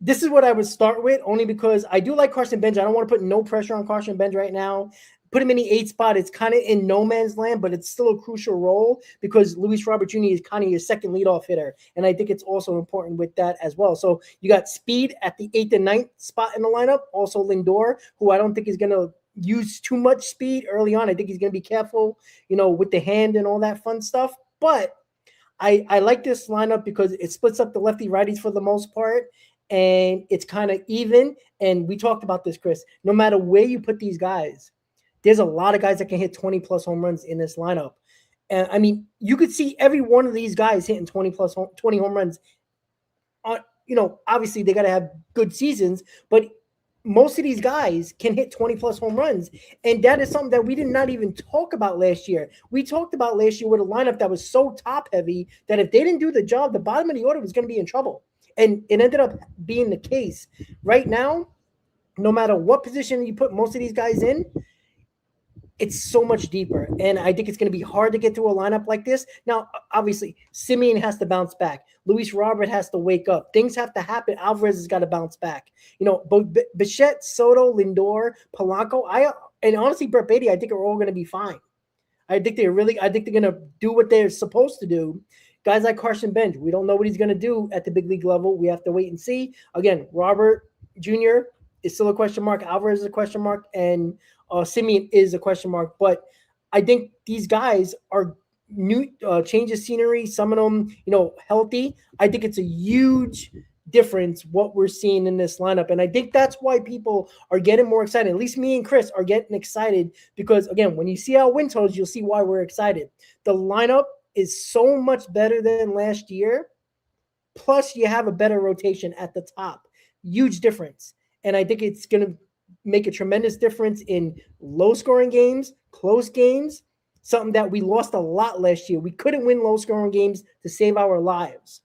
Speaker 2: this is what I would start with, only because I do like Carson Bench. I don't want to put no pressure on Carson Bench right now. Put him in the 8th spot. It's kind of in no man's land, but it's still a crucial role because Luis Robert Jr. is kind of your second leadoff hitter. And I think it's also important with that as well. So you got speed at the 8th and 9th spot in the lineup. Also Lindor, who I don't think is going to use too much speed early on. I think he's going to be careful, with the hand and all that fun stuff. But I like this lineup because it splits up the lefty righties for the most part. And it's kind of even. And we talked about this, Chris. No matter where you put these guys, there's a lot of guys that can hit 20-plus home runs in this lineup. And, I mean, you could see every one of these guys hitting 20 home runs. Obviously they got to have good seasons, but most of these guys can hit 20-plus home runs. And that is something that we did not even talk about last year. We talked about last year with a lineup that was so top-heavy that if they didn't do the job, the bottom of the order was going to be in trouble. And it ended up being the case. Right now, no matter what position you put most of these guys in, it's so much deeper. And I think it's going to be hard to get through a lineup like this. Now, obviously, Simeon has to bounce back. Luis Robert has to wake up. Things have to happen. Alvarez has got to bounce back. But Bichette, Soto, Lindor, Polanco, and honestly, Brett Beatty, I think are all going to be fine. I think they're going to do what they're supposed to do. Guys like Carson Bench, we don't know what he's going to do at the big league level. We have to wait and see. Again, Robert Jr. is still a question mark. Alvarez is a question mark. And Simeon is a question mark, but I think these guys are new, change of scenery. Some of them, healthy. I think it's a huge difference what we're seeing in this lineup. And I think that's why people are getting more excited. At least me and Chris are getting excited because, again, when you see our win totals, you'll see why we're excited. The lineup is so much better than last year. Plus, you have a better rotation at the top. Huge difference. And I think it's going to make a tremendous difference in low-scoring games, close games, something that we lost a lot last year. We couldn't win low-scoring games to save our lives.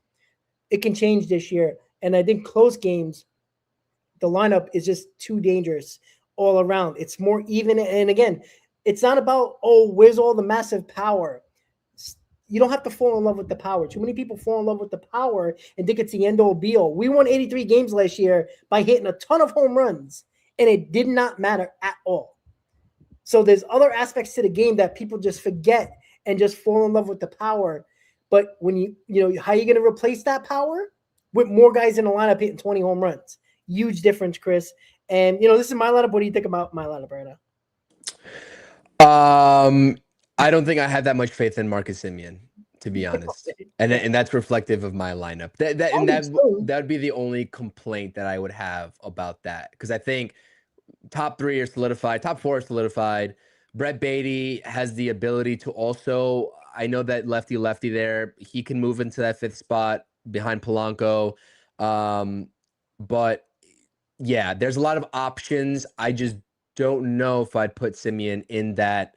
Speaker 2: It can change this year. And I think close games, the lineup is just too dangerous all around. It's more even. And again, it's not about, oh, where's all the massive power? You don't have to fall in love with the power. Too many people fall in love with the power and think it's the end all be all. We won 83 games last year by hitting a ton of home runs, and it did not matter at all. So there's other aspects to the game that people just forget and just fall in love with the power. But when you know, how are you going to replace that power? With more guys in the lineup hitting 20 home runs. Huge difference, Chris. And, you know, this is my lineup. What do you think about my lineup right
Speaker 3: now? I don't think I have that much faith in Marcus Semien, to be honest. And that's reflective of my lineup. That would be the only complaint that I would have about that. Because I think top 3 are solidified. Top 4 are solidified. Brett Beatty has the ability to also, I know that lefty there, he can move into that 5th spot behind Polanco. But yeah, there's a lot of options. I just don't know if I'd put Semien in that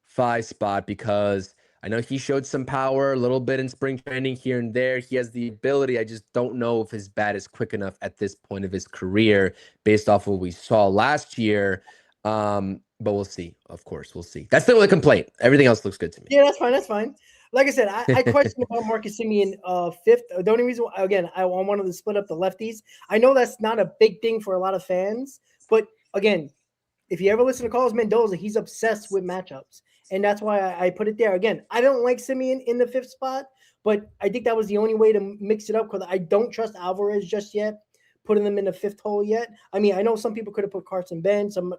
Speaker 3: 5 spot because I know he showed some power a little bit in spring training here and there. He has the ability. I just don't know if his bat is quick enough at this point of his career based off what we saw last year. But we'll see. Of course, we'll see. That's the only complaint. Everything else looks good to me.
Speaker 2: Yeah, that's fine. That's fine. Like I said, I question about Marcus Semien 5th. The only reason, again, I wanted to split up the lefties. I know that's not a big thing for a lot of fans, but again, if you ever listen to Carlos Mendoza, he's obsessed with matchups. And that's why I put it there. Again, I don't like Semien in the 5th spot, but I think that was the only way to mix it up because I don't trust Alvarez just yet, putting them in the 5th hole yet. I mean, I know some people could have put Carson Benz, some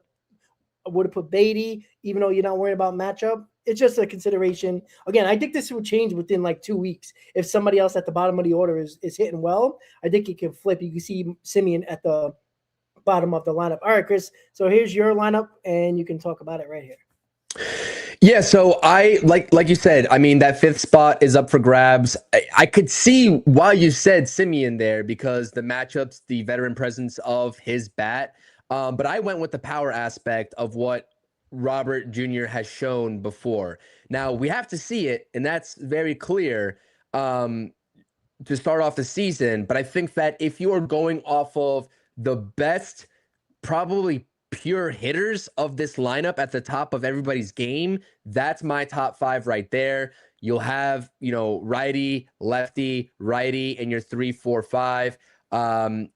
Speaker 2: would have put Beatty, even though you're not worried about matchup. It's just a consideration. Again, I think this will change within like 2 weeks. If somebody else at the bottom of the order is hitting well, I think it can flip. You can see Semien at the bottom of the lineup. All right, Chris. So here's your lineup, and you can talk about it right here.
Speaker 3: Yeah, so I like you said, I mean, that 5th spot is up for grabs. I could see why you said Semien there because the matchups, the veteran presence of his bat. But I went with the power aspect of what Robert Jr. has shown before. Now, we have to see it, and that's very clear to start off the season. But I think that if you are going off of the best, probably pure hitters of this lineup at the top of everybody's game, that's my top 5 right there. You'll have, you know, righty, lefty, righty, and your 3, 4, 5. And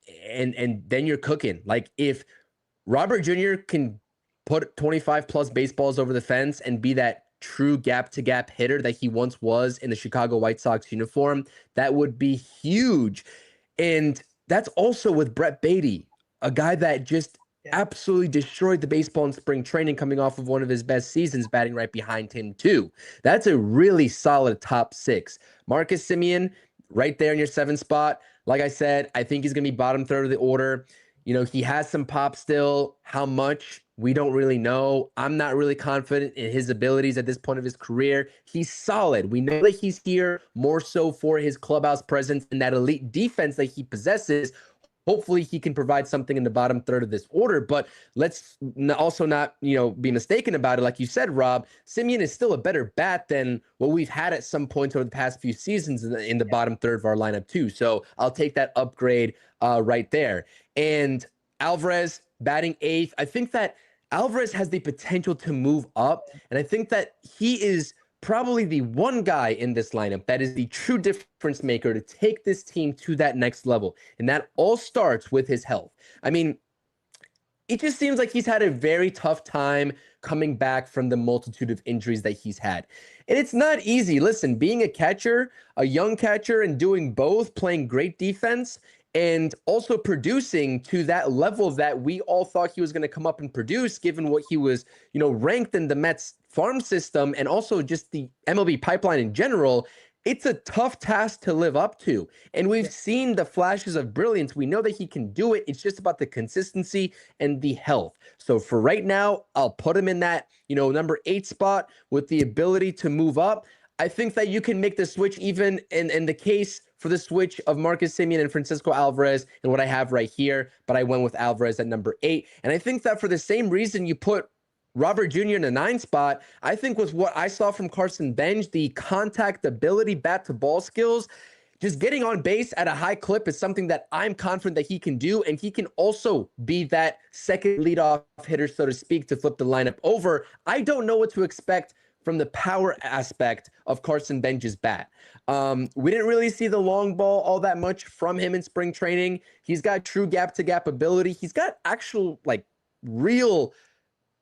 Speaker 3: then you're cooking. Like if Robert Jr. can put 25 plus baseballs over the fence and be that true gap-to-gap hitter that he once was in the Chicago White Sox uniform, that would be huge. And that's also with Brett Beatty, a guy that just absolutely destroyed the baseball in spring training coming off of one of his best seasons, batting right behind him too. That's a really solid top 6. Marcus Semien, right there in your 7th spot. Like I said, I think he's going to be bottom 3rd of the order. You know, he has some pop still. How much? We don't really know. I'm not really confident in his abilities at this point of his career. He's solid. We know that he's here more so for his clubhouse presence and that elite defense that he possesses. Hopefully he can provide something in the bottom 3rd of this order, but let's also not, you know, be mistaken about it. Like you said, Rob, Semien is still a better bat than what we've had at some points over the past few seasons in the bottom 3rd of our lineup too. So I'll take that upgrade right there. And Alvarez batting 8th. I think that Alvarez has the potential to move up, and I think that he is probably the one guy in this lineup that is the true difference maker to take this team to that next level. And that all starts with his health. I mean, it just seems like he's had a very tough time coming back from the multitude of injuries that he's had. And it's not easy. Listen, being a catcher, a young catcher, and doing both, playing great defense, and also producing to that level that we all thought he was going to come up and produce, given what he was, you know, ranked in the Mets farm system and also just the MLB pipeline in general. it's a tough task to live up to. And we've seen the flashes of brilliance. We know that he can do it. It's just about the consistency and the health. So for right now, I'll put him in that, number 8 spot with the ability to move up. I think that you can make the switch even in the case for the switch of Marcus Semien and Francisco Alvarez and what I have right here, but I went with Alvarez at number 8. And I think that for the same reason you put Robert Jr. in the 9 spot, I think with what I saw from Carson Bench, the contact ability, bat to ball skills, just getting on base at a high clip is something that I'm confident that he can do. And he can also be that second leadoff hitter, so to speak, to flip the lineup over. I don't know what to expect from the power aspect of Carson Bench's bat. We didn't really see the long ball all that much from him in spring training. He's got true gap-to-gap ability. He's got actual, real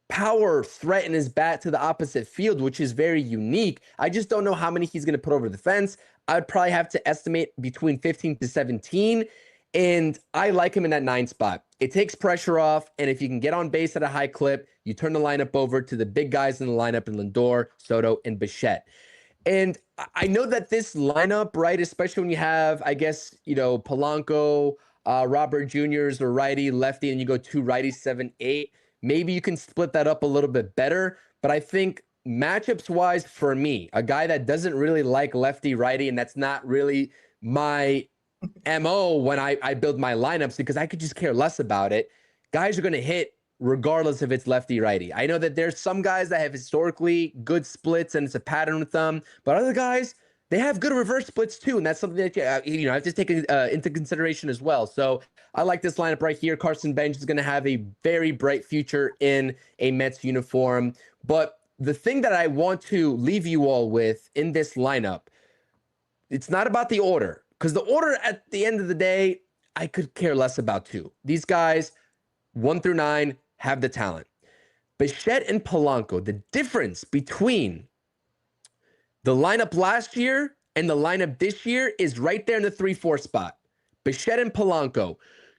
Speaker 3: power threat in his bat to the opposite field, which is very unique. I just don't know how many he's going to put over the fence. I'd probably have to estimate between 15 to 17. And I like him in that 9 spot. It takes pressure off. And if you can get on base at a high clip, you turn the lineup over to the big guys in the lineup in Lindor, Soto, and Bichette. And I know that this lineup, right, especially when you have, I guess, Polanco, Robert Jr.'s a righty, lefty, and you go 2 righties, 7, 8. Maybe you can split that up a little bit better. But I think matchups-wise, for me, a guy that doesn't really like lefty-righty, and that's not really my MO when I build my lineups because I could just care less about it. Guys are going to hit regardless if it's lefty-righty. I know that there's some guys that have historically good splits and it's a pattern with them, but other guys, they have good reverse splits too, and that's something that I have to take into consideration as well. So I like this lineup right here. Carson Bench is going to have a very bright future in a Mets uniform. But the thing that I want to leave you all with in this lineup, it's not about the order, because the order at the end of the day, I could care less about too. These guys, 1 through 9, have the talent. Bichette and Polanco, the difference between the lineup last year and the lineup this year is right there in the 3-4 spot. Bichette and Polanco,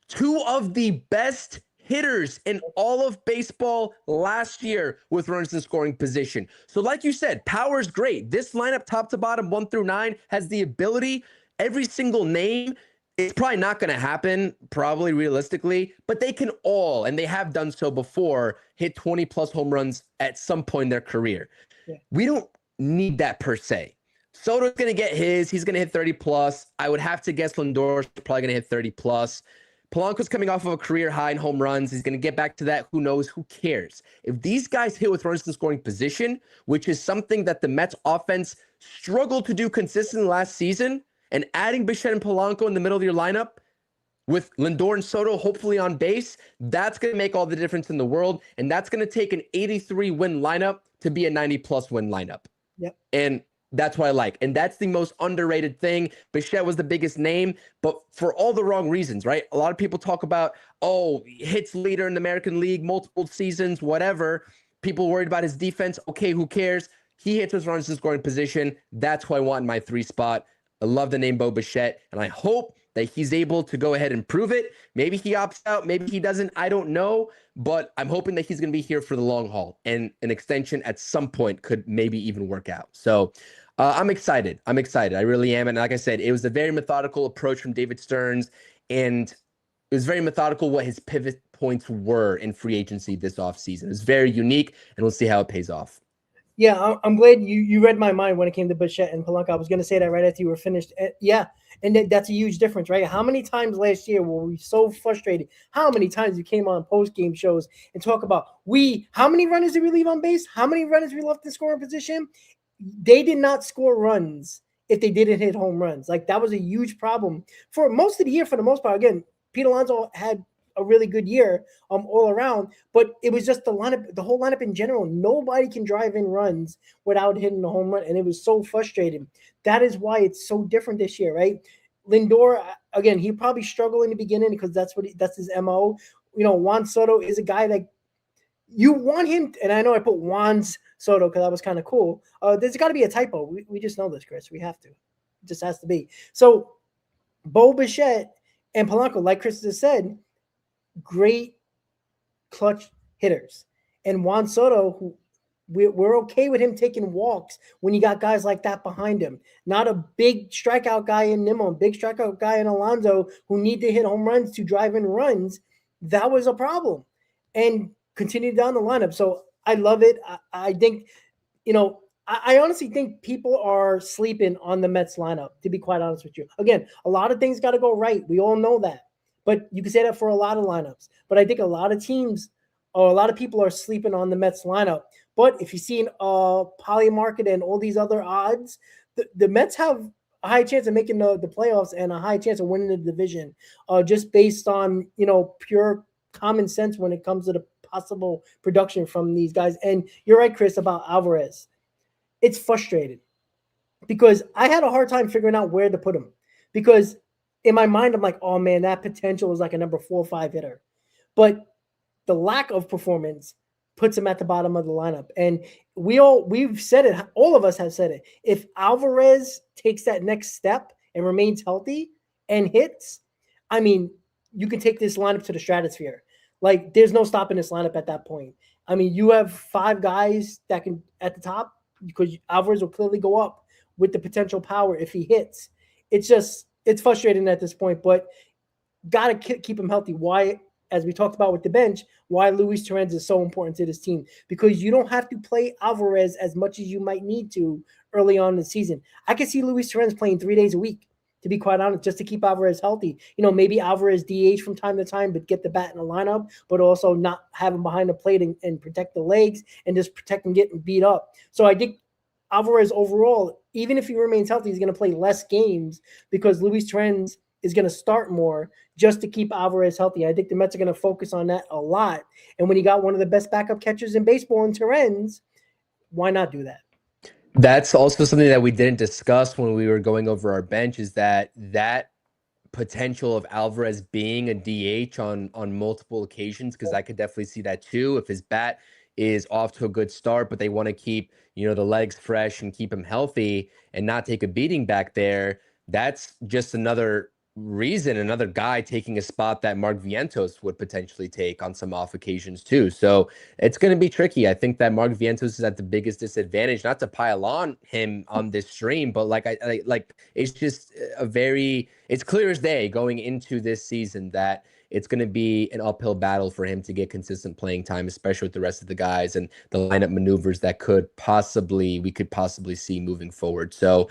Speaker 3: 2 of the best hitters in all of baseball last year with runners in scoring position. So like you said, power is great. This lineup, top to bottom, 1 through 9, has the ability, every single name, it's probably not going to happen, probably realistically, but they can all, and they have done so before, hit 20-plus home runs at some point in their career. Yeah. We don't need that per se. Soto's going to get his. He's going to hit 30-plus. I would have to guess Lindor's probably going to hit 30-plus. Polanco's coming off of a career high in home runs. He's going to get back to that. Who knows? Who cares? If these guys hit with runners in scoring position, which is something that the Mets offense struggled to do consistently last season, and adding Bichette and Polanco in the middle of your lineup with Lindor and Soto hopefully on base, that's going to make all the difference in the world. And that's going to take an 83-win lineup to be a 90-plus win lineup. Yep. And that's what I like. And that's the most underrated thing. Bichette was the biggest name, but for all the wrong reasons, right? A lot of people talk about, hits leader in the American League, multiple seasons, whatever. People worried about his defense. Okay, who cares? He hits with runners in scoring position. That's who I want in my 3 spot. I love the name Bo Bichette, and I hope that he's able to go ahead and prove it. Maybe he opts out. Maybe he doesn't. I don't know. But I'm hoping that he's going to be here for the long haul, and an extension at some point could maybe even work out. So I'm excited. I really am. And like I said, it was a very methodical approach from David Stearns, and it was very methodical what his pivot points were in free agency this offseason. It's very unique, and we'll see how it pays off.
Speaker 2: Yeah, I'm glad you read my mind when it came to Bichette and Polanco. I was going to say that right after you were finished. Yeah, and that's a huge difference, right? How many times last year were we so frustrated? How many times you came on post-game shows and talk about how many runners did we leave on base? How many runners we left in scoring position? They did not score runs if they didn't hit home runs. Like, that was a huge problem for most of the year. For the most part, again, Pete Alonso had a really good year all around, but it was just the lineup, the whole lineup in general. Nobody can drive in runs without hitting a home run, and it was so frustrating. That is why it's so different this year, right? Lindor, again, he probably struggled in the beginning because that's his MO. Juan Soto is a guy that you want him, and I know I put Juan's Soto because that was kind of cool. There's got to be a typo. We just know this, Chris. We have to. It just has to be. So Bo Bichette and Polanco, like Chris just said, great clutch hitters. And Juan Soto, who we're okay with him taking walks when you got guys like that behind him. Not a big strikeout guy in Nimmo, big strikeout guy in Alonso who need to hit home runs to drive in runs. That was a problem. And continue down the lineup. So I love it. I think, I honestly think people are sleeping on the Mets lineup, to be quite honest with you. Again, a lot of things got to go right. We all know that. But you can say that for a lot of lineups. But I think a lot of teams or a lot of people are sleeping on the Mets lineup. But if you've seen Poly Market and all these other odds, the Mets have a high chance of making the playoffs and a high chance of winning the division, just based on pure common sense when it comes to the possible production from these guys. And you're right, Chris, about Alvarez. It's frustrating because I had a hard time figuring out where to put him because in my mind I'm like, oh man, that potential is like a number 4 or 5 hitter, but the lack of performance puts him at the bottom of the lineup. And we've said it. All of us have said it. If Alvarez takes that next step and remains healthy and hits, I mean, you can take this lineup to the stratosphere. Like there's no stopping this lineup at that point. I mean, you have 5 guys that can at the top because Alvarez will clearly go up with the potential power if he hits. It's frustrating at this point, but got to keep him healthy. Why, as we talked about with the bench, why Luis Torrens is so important to this team, because you don't have to play Alvarez as much as you might need to early on in the season. I can see Luis Torrens playing 3 days a week, to be quite honest, just to keep Alvarez healthy. Maybe Alvarez DH from time to time, but get the bat in the lineup, but also not have him behind the plate and protect the legs and just protect him getting beat up. So I think Alvarez overall, even if he remains healthy, he's going to play less games because Luis Torrens is going to start more just to keep Alvarez healthy. I think the Mets are going to focus on that a lot. And when you got one of the best backup catchers in baseball in Torrens, why not do that?
Speaker 3: That's also something that we didn't discuss when we were going over our bench, is that potential of Alvarez being a DH on multiple occasions, because I could definitely see that too. If his bat is off to a good start, but they want to keep, the legs fresh and keep him healthy and not take a beating back there, that's just another guy taking a spot that Mark Vientos would potentially take on some off occasions too. So it's going to be tricky. I think that Mark Vientos is at the biggest disadvantage, not to pile on him on this stream, but it's just it's clear as day going into this season that it's going to be an uphill battle for him to get consistent playing time, especially with the rest of the guys and the lineup maneuvers that we could possibly see moving forward. So,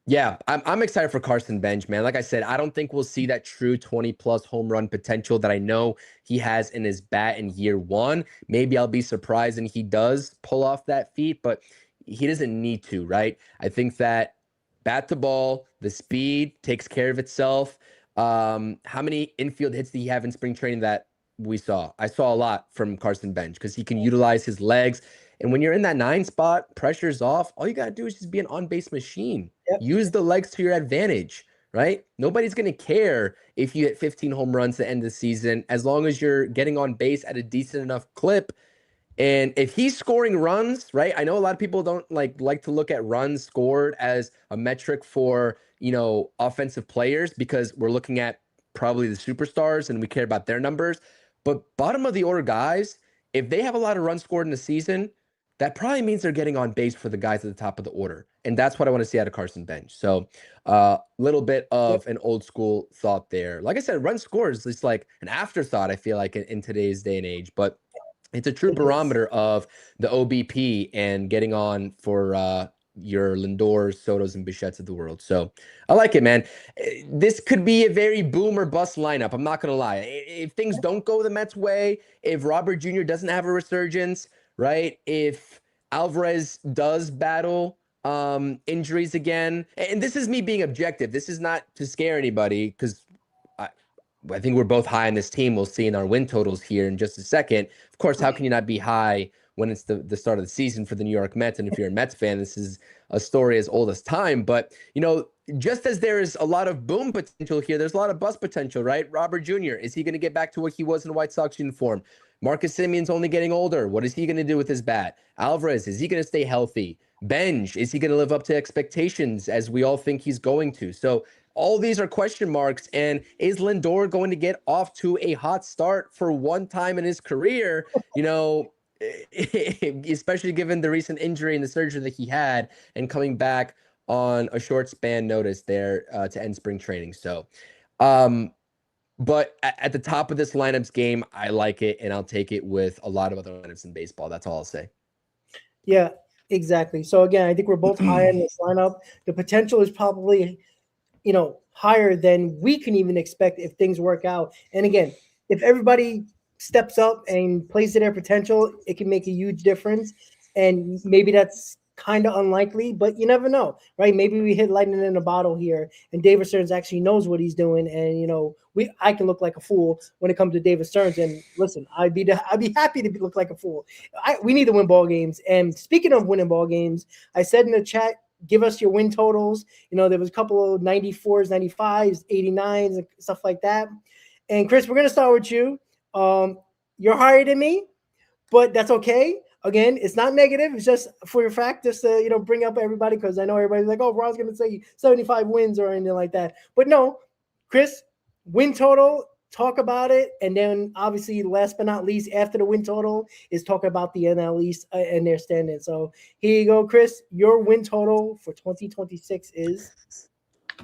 Speaker 3: yeah, I'm excited for Carson Bench, man. Like I said, I don't think we'll see that true 20+ home run potential that I know he has in his bat in year 1. Maybe I'll be surprised and he does pull off that feat, but he doesn't need to, right? I think that bat to ball, the speed takes care of itself. How many infield hits did he have in spring training that we saw? I saw a lot from Carson Bench because he can utilize his legs. And when you're in that 9 spot, pressure's off. All you got to do is just be an on-base machine.
Speaker 2: Yep.
Speaker 3: Use the legs to your advantage, right? Nobody's going to care if you hit 15 home runs at the end of the season, as long as you're getting on base at a decent enough clip. And if he's scoring runs, right? I know a lot of people don't like to look at runs scored as a metric for, offensive players, because we're looking at probably the superstars and we care about their numbers. But bottom of the order guys, if they have a lot of runs scored in the season, that probably means they're getting on base for the guys at the top of the order. And that's what I want to see out of Carson Bench. So little bit of an old school thought there. Like I said, run scores is like an afterthought, I feel like, in today's day and age. But it's a true barometer of the OBP and getting on for your Lindors, Sotos, and Bichettes of the world. So I like it, man. This could be a very boom or bust lineup. I'm not going to lie. If things don't go the Mets' way, if Robert Jr. doesn't have a resurgence, right? If Alvarez does battle injuries again, and this is me being objective. This is not to scare anybody, because I think we're both high on this team. We'll see in our win totals here in just a second. Of course, how can you not be high when it's the start of the season for the New York Mets? And if you're a Mets fan, this is a story as old as time. But, just as there is a lot of boom potential here, there's a lot of bust potential, right? Robert Jr., is he going to get back to what he was in a White Sox uniform? Marcus Semion's only getting older. What is he going to do with his bat? Alvarez, is he going to stay healthy? Bench, is he going to live up to expectations as we all think he's going to? So all these are question marks. And is Lindor going to get off to a hot start for one time in his career? especially given the recent injury and the surgery that he had and coming back on a short span notice there to end spring training. So, but at the top of this lineups game, I like it, and I'll take it with a lot of other lineups in baseball. That's all I'll say.
Speaker 2: Yeah, exactly. So again, I think we're both high in this lineup. The potential is probably, higher than we can even expect if things work out. And again, if everybody steps up and plays to their potential, it can make a huge difference. And maybe that's kind of unlikely, but you never know, right? Maybe we hit lightning in a bottle here, and David Stearns actually knows what he's doing, and I can look like a fool when it comes to David Stearns. And listen, I'd be happy to look like a fool. We need to win ball games. And speaking of winning ball games, I said in the chat, give us your win totals. There was a couple of 94s, 95s, 89s, and stuff like that. And Chris, we're gonna start with you. You're higher than me, but that's okay. Again, it's not negative. It's just for your fact, just to bring up everybody, because I know everybody's like, oh, Ron's gonna say 75 wins or anything like that. But no, Chris, win total. Talk about it, and then obviously, last but not least, after the win total, is talk about the NL East and their standing. So here you go, Chris. Your win total for 2026 is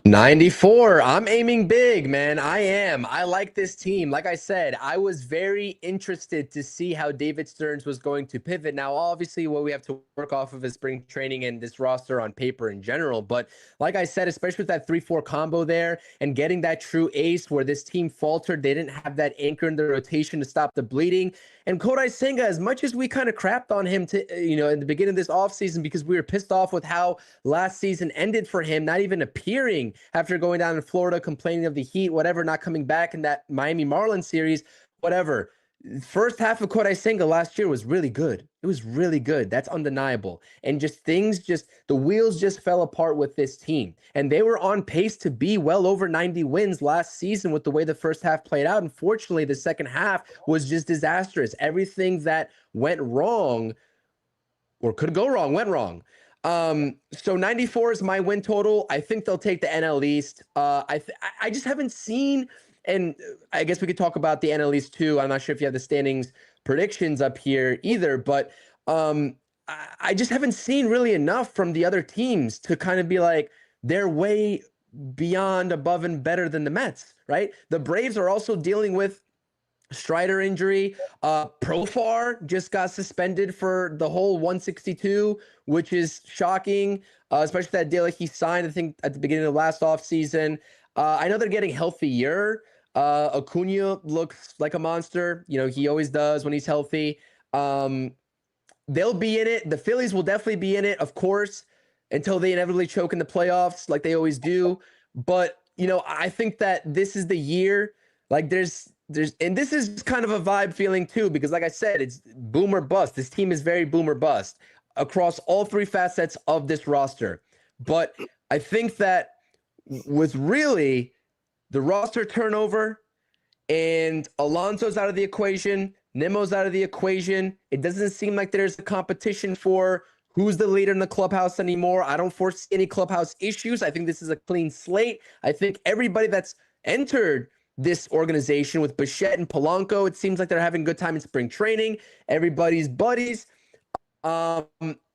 Speaker 3: 94. I'm aiming big, man. I am. I like this team. Like I said, I was very interested to see how David Stearns was going to pivot. Now, obviously, what we have to work off of is spring training and this roster on paper in general. But like I said, especially with that 3-4 combo there and getting that true ace where this team faltered, they didn't have that anchor in the rotation to stop the bleeding. And Kodai Senga, as much as we kind of crapped on him in the beginning of this offseason because we were pissed off with how last season ended for him, not even appearing after going down in Florida, complaining of the heat, whatever, not coming back in that Miami Marlins series, whatever. First half of Kodai Senga last year was really good. It was really good. That's undeniable. And the wheels just fell apart with this team. And they were on pace to be well over 90 wins last season with the way the first half played out. Unfortunately, the second half was just disastrous. Everything that went wrong or could go wrong went wrong. So 94 is my win total. I think they'll take the NL East. I just haven't seen, and I guess we could talk about the NL East too. I'm not sure if you have the standings predictions up here either, but I just haven't seen really enough from the other teams to kind of be like, they're way beyond, above, and better than the Mets, right? The Braves are also dealing with Strider injury. Profar just got suspended for the whole 162, which is shocking, especially that deal that he signed, I think, at the beginning of last offseason. I know they're getting healthier. Acuna looks like a monster. He always does when he's healthy. They'll be in it. The Phillies will definitely be in it, of course, until they inevitably choke in the playoffs like they always do. But, I think that this is the year. Like and this is kind of a vibe feeling too, because like I said, it's boom or bust. This team is very boom or bust across all three facets of this roster. But I think that with really the roster turnover and Alonso's out of the equation, Nemo's out of the equation, it doesn't seem like there's a competition for who's the leader in the clubhouse anymore. I don't foresee any clubhouse issues. I think this is a clean slate. I think everybody that's entered this organization with Bichette and Polanco, it seems like they're having a good time in spring training. Everybody's buddies. I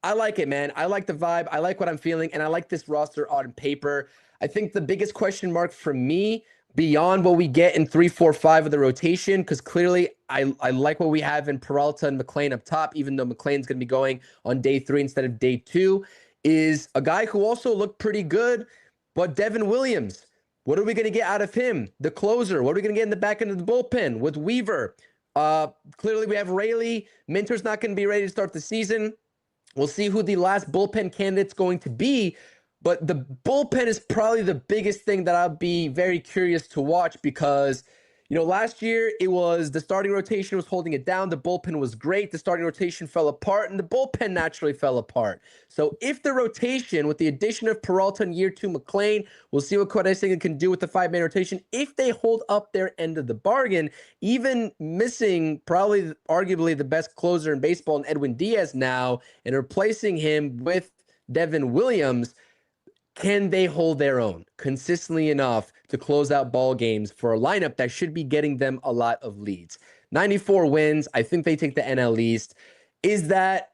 Speaker 3: like it, man. I like the vibe. I like what I'm feeling, and I like this roster on paper. I think the biggest question mark for me, beyond what we get in 3, 4, 5 of the rotation, because clearly I like what we have in Peralta and McLean up top, even though McLean's going to be going on day 3 instead of day 2, is a guy who also looked pretty good, but Devin Williams. What are we going to get out of him? The closer. What are we going to get in the back end of the bullpen with Weaver? Clearly, we have Rayleigh. Minter's not going to be ready to start the season. We'll see who the last bullpen candidate's going to be. But the bullpen is probably the biggest thing that I'll be very curious to watch because, last year it was the starting rotation was holding it down. The bullpen was great. The starting rotation fell apart and the bullpen naturally fell apart. So if the rotation with the addition of Peralta in year 2, McLean, we'll see what Kodai Senga can do with the 5-man rotation. If they hold up their end of the bargain, even missing probably arguably the best closer in baseball in Edwin Diaz now and replacing him with Devin Williams, can they hold their own consistently enough to close out ball games for a lineup that should be getting them a lot of leads? 94 wins. I think they take the NL East. Is that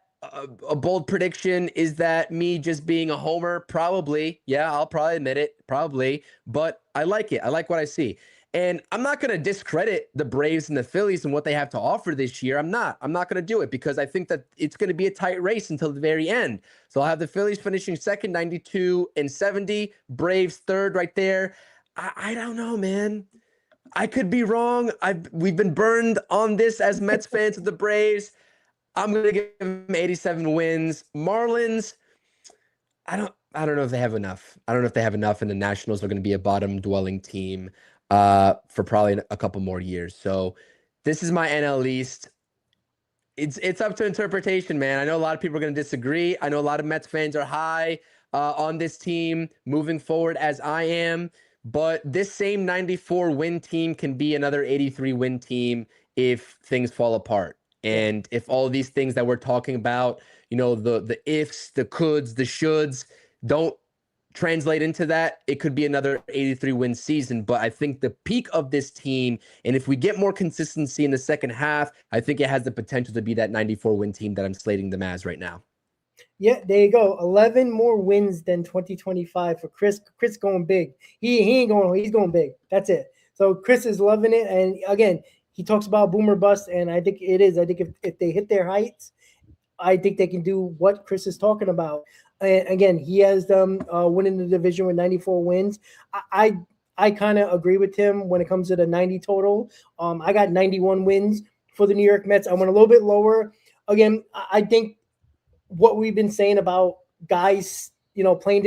Speaker 3: a bold prediction? Is that me just being a homer? Probably. Yeah, I'll probably admit it. Probably. But I like it. I like what I see. And I'm not going to discredit the Braves and the Phillies and what they have to offer this year. I'm not going to do it because I think that it's going to be a tight race until the very end. So I'll have the Phillies finishing second, 92-70. Braves third right there. I don't know, man. I could be wrong. We've been burned on this as Mets fans of the Braves. I'm gonna give them 87 wins. Marlins, I don't know if they have enough. I don't know if they have enough, and the Nationals are gonna be a bottom dwelling team for probably a couple more years. So this is my NL East. It's up to interpretation, man. I know a lot of people are gonna disagree. I know a lot of Mets fans are high on this team moving forward, as I am. But this same 94 win team can be another 83 win team if things fall apart. And if all of these things that we're talking about, the ifs, the coulds, the shoulds don't translate into that, it could be another 83 win season. But I think the peak of this team, and if we get more consistency in the second half, I think it has the potential to be that 94 win team that I'm slating them as right now.
Speaker 2: Yeah, there you go. 11 more wins than 2025 for Chris. Chris going big. He ain't going. He's going big. That's it. So Chris is loving it. And again, he talks about boomer bust, and I think it is. I think if they hit their heights, I think they can do what Chris is talking about. And again, he has them winning the division with 94 wins. I kind of agree with him when it comes to the 90 total. I got 91 wins for the New York Mets. I went a little bit lower. Again, I think what we've been saying about guys, playing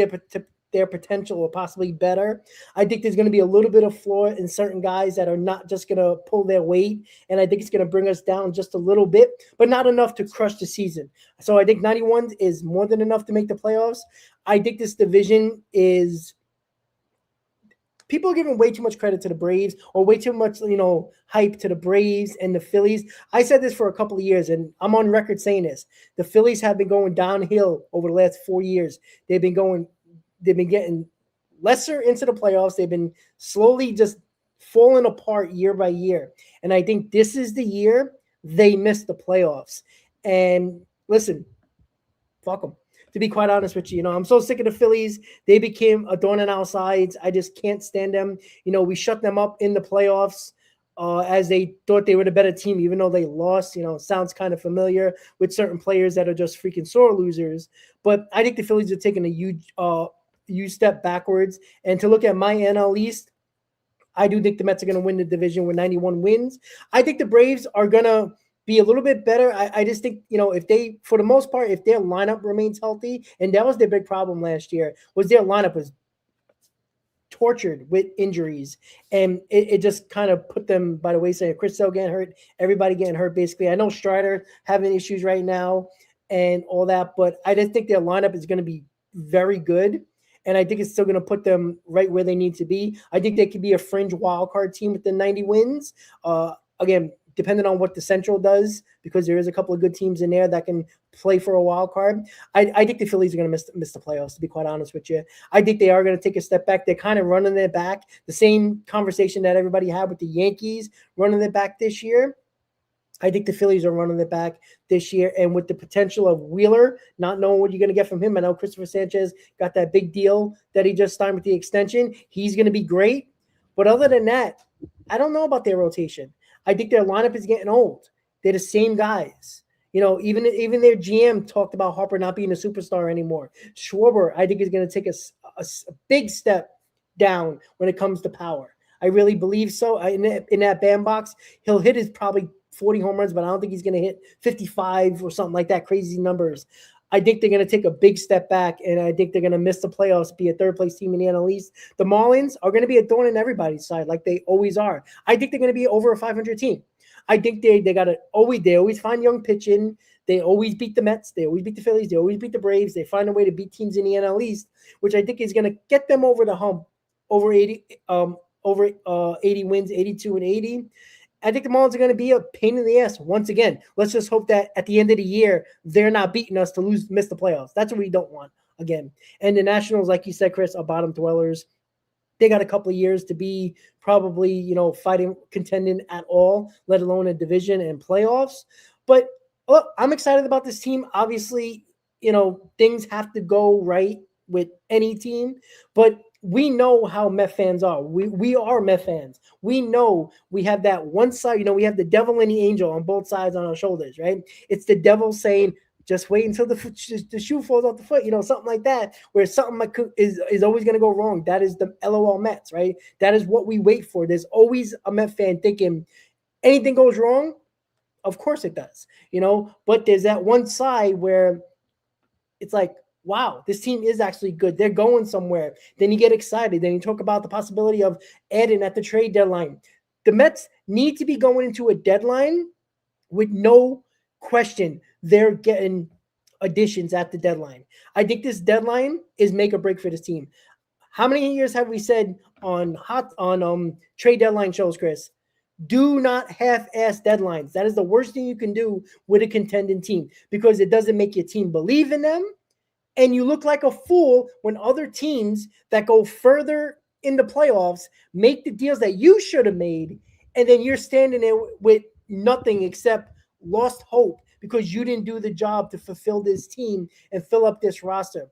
Speaker 2: their potential or possibly better. I think there's going to be a little bit of flaw in certain guys that are not just going to pull their weight. And I think it's going to bring us down just a little bit, but not enough to crush the season. So I think 91 is more than enough to make the playoffs. I think this division is – people are giving way too much credit to the Braves or way too much, hype to the Braves and the Phillies. I said this for a couple of years, and I'm on record saying this. The Phillies have been going downhill over the last 4 years. They've been getting lesser into the playoffs. They've been slowly just falling apart year by year. And I think this is the year they missed the playoffs. And listen, fuck them. To be quite honest with you, I'm so sick of the Phillies. They became a thorn in our sides. I just can't stand them. We shut them up in the playoffs as they thought they were the better team, even though they lost. Sounds kind of familiar with certain players that are just freaking sore losers. But I think the Phillies are taking a huge step backwards. And to look at my NL East, I do think the Mets are going to win the division with 91 wins. I think the Braves are going to be a little bit better. I just think, if they, for the most part, if their lineup remains healthy, and that was their big problem last year, was their lineup was tortured with injuries. And it just kind of put them by the wayside. Chris Sale getting hurt, everybody getting hurt, basically. I know Strider having issues right now and all that, but I just think their lineup is going to be very good. And I think it's still going to put them right where they need to be. I think they could be a fringe wild card team with the 90 wins. Again, depending on what the Central does, because there is a couple of good teams in there that can play for a wild card. I think the Phillies are going to miss the playoffs, to be quite honest with you. I think they are going to take a step back. They're kind of running it back. The same conversation that everybody had with the Yankees running it back this year. I think the Phillies are running it back this year. And with the potential of Wheeler, not knowing what you're going to get from him, I know Christopher Sanchez got that big deal that he just signed with the extension. He's going to be great. But other than that, I don't know about their rotation. I think their lineup is getting old. They're the same guys. Even their GM talked about Harper not being a superstar anymore. Schwarber, I think, is going to take a big step down when it comes to power. I really believe so. In that bandbox, he'll hit his probably 40 home runs, but I don't think he's going to hit 55 or something like that, crazy numbers. I think they're going to take a big step back, and I think they're going to miss the playoffs, be a third-place team in the NL East. The Marlins are going to be a thorn in everybody's side, like they always are. I think they're going to be over a 500 team. I think they always find young pitching. They always beat the Mets. They always beat the Phillies. They always beat the Braves. They find a way to beat teams in the NL East, which I think is going to get them over the hump, over 80 wins, 82 and 80. I think the Marlins are going to be a pain in the ass once again. Let's just hope that at the end of the year, they're not beating us to miss the playoffs. That's what we don't want again. And the Nationals, like you said, Chris, are bottom dwellers. They got a couple of years to be probably, contending at all, let alone a division and playoffs. But Well, I'm excited about this team. Obviously, things have to go right with any team, but we know how Met fans are. We are Met fans. We know we have that one side. We have the devil and the angel on both sides on our shoulders, right? It's the devil saying, "Just wait until the shoe falls off the foot," something like that, where something is always going to go wrong. That is the LOL Mets, right? That is what we wait for. There's always a Met fan thinking anything goes wrong. Of course it does, but there's that one side where it's like, wow, this team is actually good. They're going somewhere. Then you get excited. Then you talk about the possibility of adding at the trade deadline. The Mets need to be going into a deadline with no question. They're getting additions at the deadline. I think this deadline is make or break for this team. How many years have we said on trade deadline shows, Chris? Do not half-ass deadlines. That is the worst thing you can do with a contending team because it doesn't make your team believe in them. And you look like a fool when other teams that go further in the playoffs make the deals that you should have made. And then you're standing there with nothing except lost hope because you didn't do the job to fulfill this team and fill up this roster.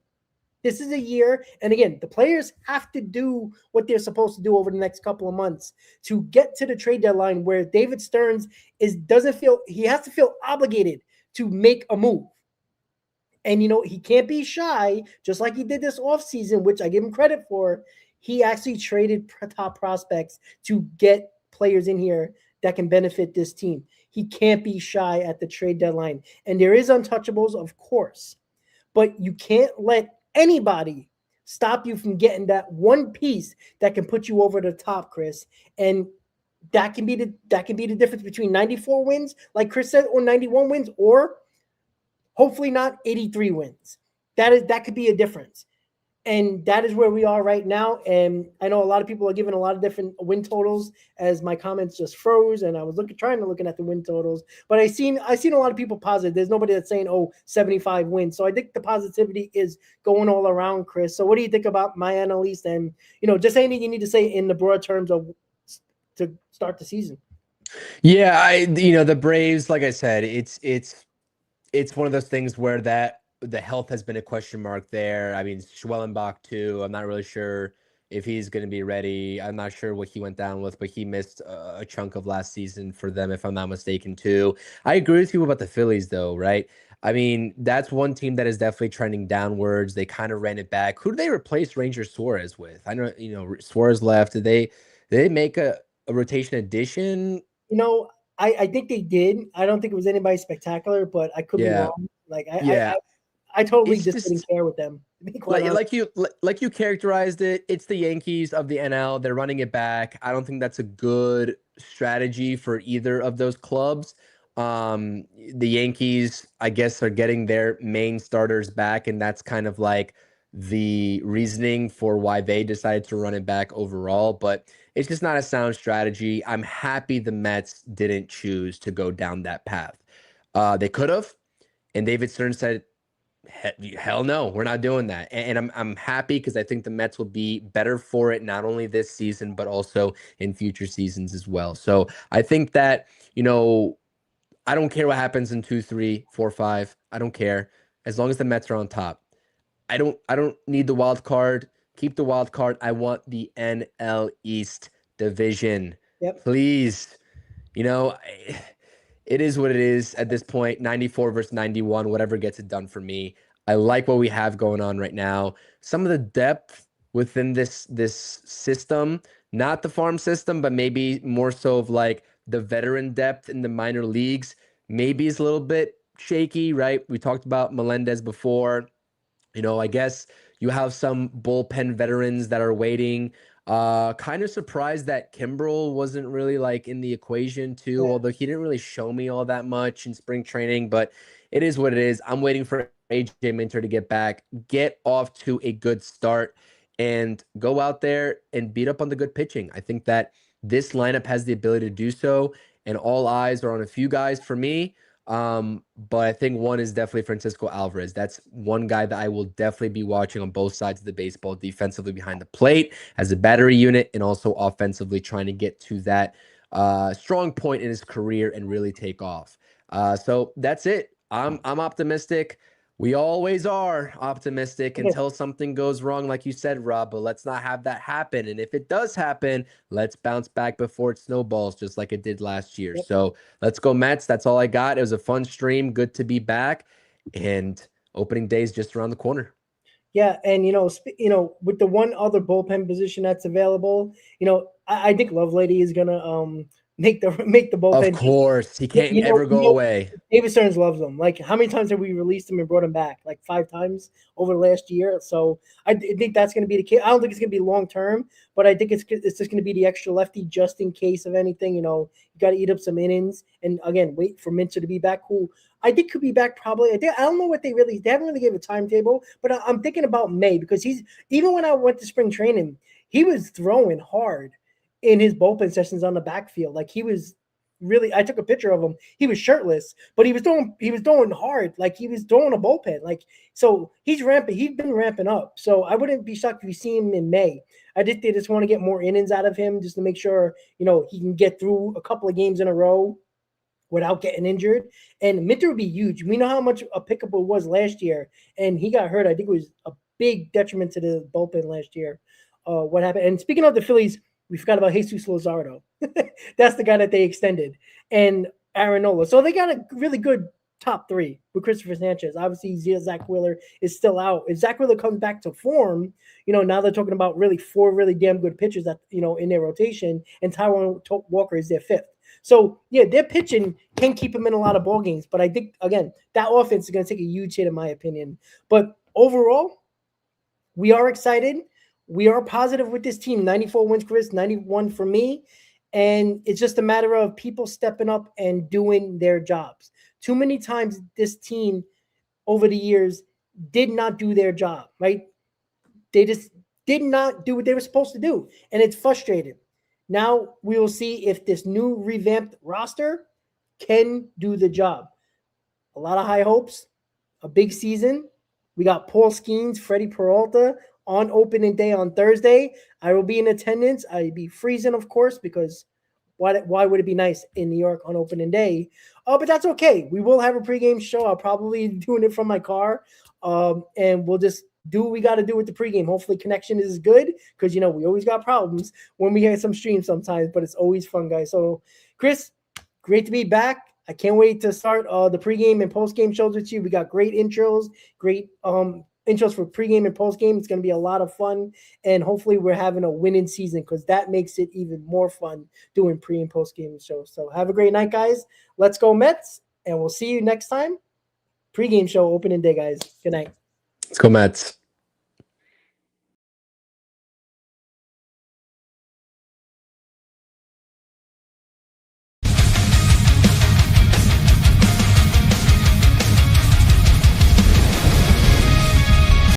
Speaker 2: This is a year, and again, the players have to do what they're supposed to do over the next couple of months to get to the trade deadline where David Stearns doesn't feel he has to feel obligated to make a move. And he can't be shy, just like he did this offseason, which I give him credit for. He actually traded top prospects to get players in here that can benefit this team. He can't be shy at the trade deadline. And there is untouchables, of course, but you can't let anybody stop you from getting that one piece that can put you over the top, Chris. And that can be the difference between 94 wins, like Chris said, or 91 wins, or hopefully not 83 wins. That could be a difference. And that is where we are right now. And I know a lot of people are giving a lot of different win totals as my comments just froze. And I was trying to look at the win totals, but I seen a lot of people positive. There's nobody that's saying, 75 wins. So I think the positivity is going all around, Chris. So what do you think about my analyst and, just anything you need to say in the broad terms of to start the season?
Speaker 3: Yeah, the Braves, like I said, it's one of those things where the health has been a question mark there. I mean, Schwellenbach too. I'm not really sure if he's going to be ready. I'm not sure what he went down with, but he missed a chunk of last season for them, if I'm not mistaken, too. I agree with you about the Phillies, though, right? I mean, that's one team that is definitely trending downwards. They kind of ran it back. Who did they replace Ranger Suarez with? I know, Suarez left. Did they make a rotation addition?
Speaker 2: I think they did. I don't think it was anybody spectacular, but I could be wrong. Like I totally just didn't care with them.
Speaker 3: Like you characterized it, it's the Yankees of the NL. They're running it back. I don't think that's a good strategy for either of those clubs. The Yankees, I guess, are getting their main starters back, and that's kind of like the reasoning for why they decided to run it back overall. But it's just not a sound strategy. I'm happy the Mets didn't choose to go down that path. They could have, and David Stern said, hell no, we're not doing that. And I'm happy because I think the Mets will be better for it, not only this season, but also in future seasons as well. So I think that, I don't care what happens in 2, 3, 4, 5. I don't care. As long as the Mets are on top. I don't need the wild card. Keep the wild card. I want the NL East division.
Speaker 2: Yep.
Speaker 3: Please. It is what it is at this point. 94 versus 91, whatever gets it done for me. I like what we have going on right now. Some of the depth within this system, not the farm system, but maybe more so of like the veteran depth in the minor leagues, maybe is a little bit shaky, right? We talked about Melendez before. I guess you have some bullpen veterans that are waiting. Kind of surprised that Kimbrel wasn't really like in the equation too, although he didn't really show me all that much in spring training, but it is what it is. I'm waiting for AJ Minter to get back, get off to a good start, and go out there and beat up on the good pitching. I think that this lineup has the ability to do so, and all eyes are on a few guys for me. But I think one is definitely Francisco Alvarez. That's one guy that I will definitely be watching on both sides of the baseball, defensively behind the plate as a battery unit, and also offensively trying to get to that strong point in his career and really take off. So that's it. I'm optimistic. We always are optimistic until something goes wrong, like you said, Rob, but let's not have that happen. And if it does happen, let's bounce back before it snowballs, just like it did last year.
Speaker 2: Yep.
Speaker 3: So let's go Mets. That's all I got. It was a fun stream. Good to be back. And opening day is just around the corner.
Speaker 2: Yeah, and with the one other bullpen position that's available, I think Lovelady is gonna make the bullpen.
Speaker 3: Of course, he can't ever go away.
Speaker 2: David Stearns loves him. Like, how many times have we released him and brought him back? Like 5 times over the last year. So I think that's going to be the case. I don't think it's going to be long term, but I think it's just going to be the extra lefty just in case of anything. You got to eat up some innings, and again, wait for Minter to be back. Who I think could be back probably. I don't know what they haven't really gave a timetable, but I'm thinking about May, because even when I went to spring training, he was throwing hard in his bullpen sessions on the backfield. Like, he was really, I took a picture of him. He was shirtless, but he was throwing hard. Like, he was throwing a bullpen. Like, so he's been ramping up. So I wouldn't be shocked if you see him in May. I think they just want to get more innings out of him, just to make sure, he can get through a couple of games in a row without getting injured. And Minter would be huge. We know how much a pickup it was last year, and he got hurt. I think it was a big detriment to the bullpen last year. What happened? And speaking of the Phillies, we forgot about Jesus Luzardo. That's the guy that they extended. And Aaron Nola. So they got a really good top 3 with Christopher Sanchez. Obviously, Zach Wheeler is still out. If Zach Wheeler comes back to form, now they're talking about really 4 really damn good pitchers that, in their rotation, and Taiwan Walker is their 5th. So, yeah, their pitching can keep them in a lot of ball games. But I think, again, that offense is going to take a huge hit, in my opinion. But overall, we are excited. We are positive with this team. 94 wins, Chris, 91 for me. And it's just a matter of people stepping up and doing their jobs. Too many times this team over the years did not do their job, right? They just did not do what they were supposed to do. And it's frustrating. Now we will see if this new revamped roster can do the job. A lot of high hopes, a big season. We got Paul Skeens, Freddie Peralta on opening day on Thursday. I will be in attendance. I'll be freezing, of course, because why would it be nice in New York on opening day? But that's okay. We will have a pregame show. I'll probably be doing it from my car. And we'll just do what we got to do with the pregame. Hopefully connection is good, because, we always got problems when we get some streams sometimes, but it's always fun, guys. So, Chris, great to be back. I can't wait to start the pregame and postgame shows with you. We got great intros, great intros for pregame and postgame. It's going to be a lot of fun, and hopefully we're having a winning season, because that makes it even more fun doing pre and postgame shows. So have a great night, guys. Let's go Mets, and we'll see you next time. Pregame show opening day, guys. Good night.
Speaker 3: Let's go Mets.